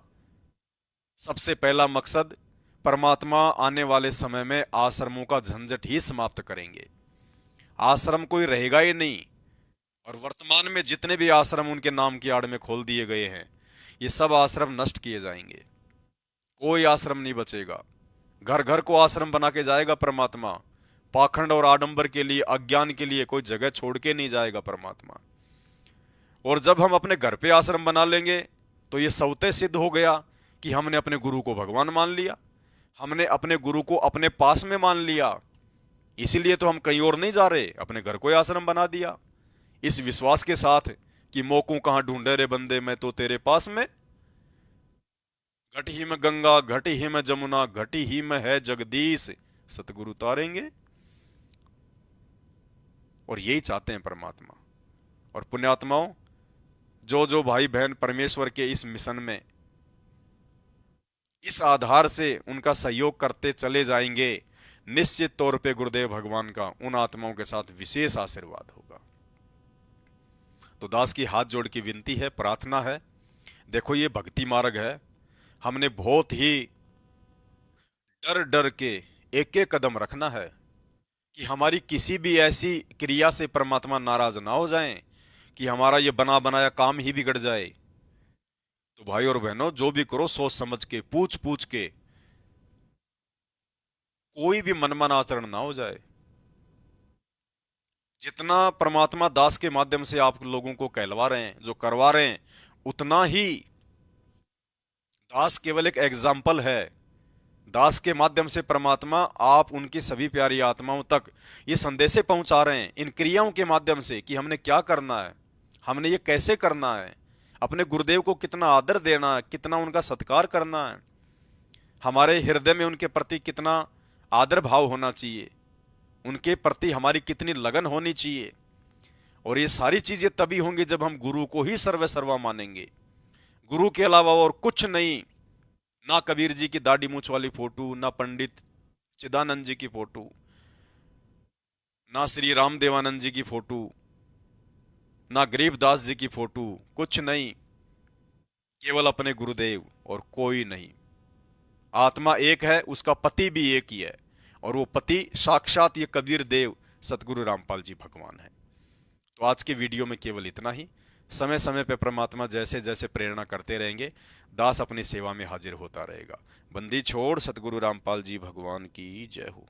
सबसे पहला मकसद, परमात्मा आने वाले समय में आश्रमों का झंझट ही समाप्त करेंगे। आश्रम कोई रहेगा ही नहीं। और वर्तमान में जितने भी आश्रम उनके नाम की आड़ में खोल दिए गए हैं, ये सब आश्रम नष्ट किए जाएंगे। कोई आश्रम नहीं बचेगा। घर घर को आश्रम बना के जाएगा परमात्मा। पाखंड और आडंबर के लिए, अज्ञान के लिए कोई जगह छोड़ के नहीं जाएगा परमात्मा। और जब हम अपने घर पे आश्रम बना लेंगे तो ये स्वतः सिद्ध हो गया कि हमने अपने गुरु को भगवान मान लिया, हमने अपने गुरु को अपने पास में मान लिया। इसीलिए तो हम कहीं और नहीं जा रहे, अपने घर को ही आश्रम बना दिया, इस विश्वास के साथ कि मोकू कहां ढूंढे रे बंदे, मैं तो तेरे पास में। घट ही में गंगा, घट ही में जमुना, घट ही में है जगदीश, सतगुरु तारेंगे। और यही चाहते हैं परमात्मा। और पुण्यात्माओं, जो जो भाई बहन परमेश्वर के इस मिशन में इस आधार से उनका सहयोग करते चले जाएंगे, निश्चित तौर पे गुरुदेव भगवान का उन आत्माओं के साथ विशेष आशीर्वाद होगा। तो दास की हाथ जोड़ की विनती है, प्रार्थना है, देखो ये भक्ति मार्ग है। हमने बहुत ही डर डर के एक एक कदम रखना है कि हमारी किसी भी ऐसी क्रिया से परमात्मा नाराज ना हो जाएं कि हमारा ये बना बनाया काम ही बिगड़ जाए। तो भाई और बहनों, जो भी करो सोच समझ के, पूछ पूछ के, कोई भी मनमाना आचरण ना हो जाए। जितना परमात्मा दास के माध्यम से आप लोगों को कहलवा रहे हैं, जो करवा रहे हैं, उतना ही दास केवल एक एग्जाम्पल है। दास के माध्यम से परमात्मा आप उनकी सभी प्यारी आत्माओं तक ये संदेशे पहुंचा रहे हैं, इन क्रियाओं के माध्यम से, कि हमने क्या करना है, हमने ये कैसे करना है, अपने गुरुदेव को कितना आदर देना है, कितना उनका सत्कार करना है, हमारे हृदय में उनके प्रति कितना आदर भाव होना चाहिए, उनके प्रति हमारी कितनी लगन होनी चाहिए। और ये सारी चीजें तभी होंगी जब हम गुरु को ही सर्व सर्वा मानेंगे। गुरु के अलावा और कुछ नहीं। ना कबीर जी की दाढ़ी मूछ वाली फोटो, ना पंडित चिदानंद जी की फोटो, ना श्री राम देवानंद जी की फोटो, ना गरीबदास जी की फोटो, कुछ नहीं। केवल अपने गुरुदेव और कोई नहीं। आत्मा एक है, उसका पति भी एक ही है, और वो पति साक्षात ये कबीर देव सतगुरु रामपाल जी भगवान है। तो आज के वीडियो में केवल इतना ही। समय समय पर परमात्मा जैसे जैसे प्रेरणा करते रहेंगे, दास अपनी सेवा में हाजिर होता रहेगा। बंदी छोड़ सतगुरु रामपाल जी भगवान की जय हो।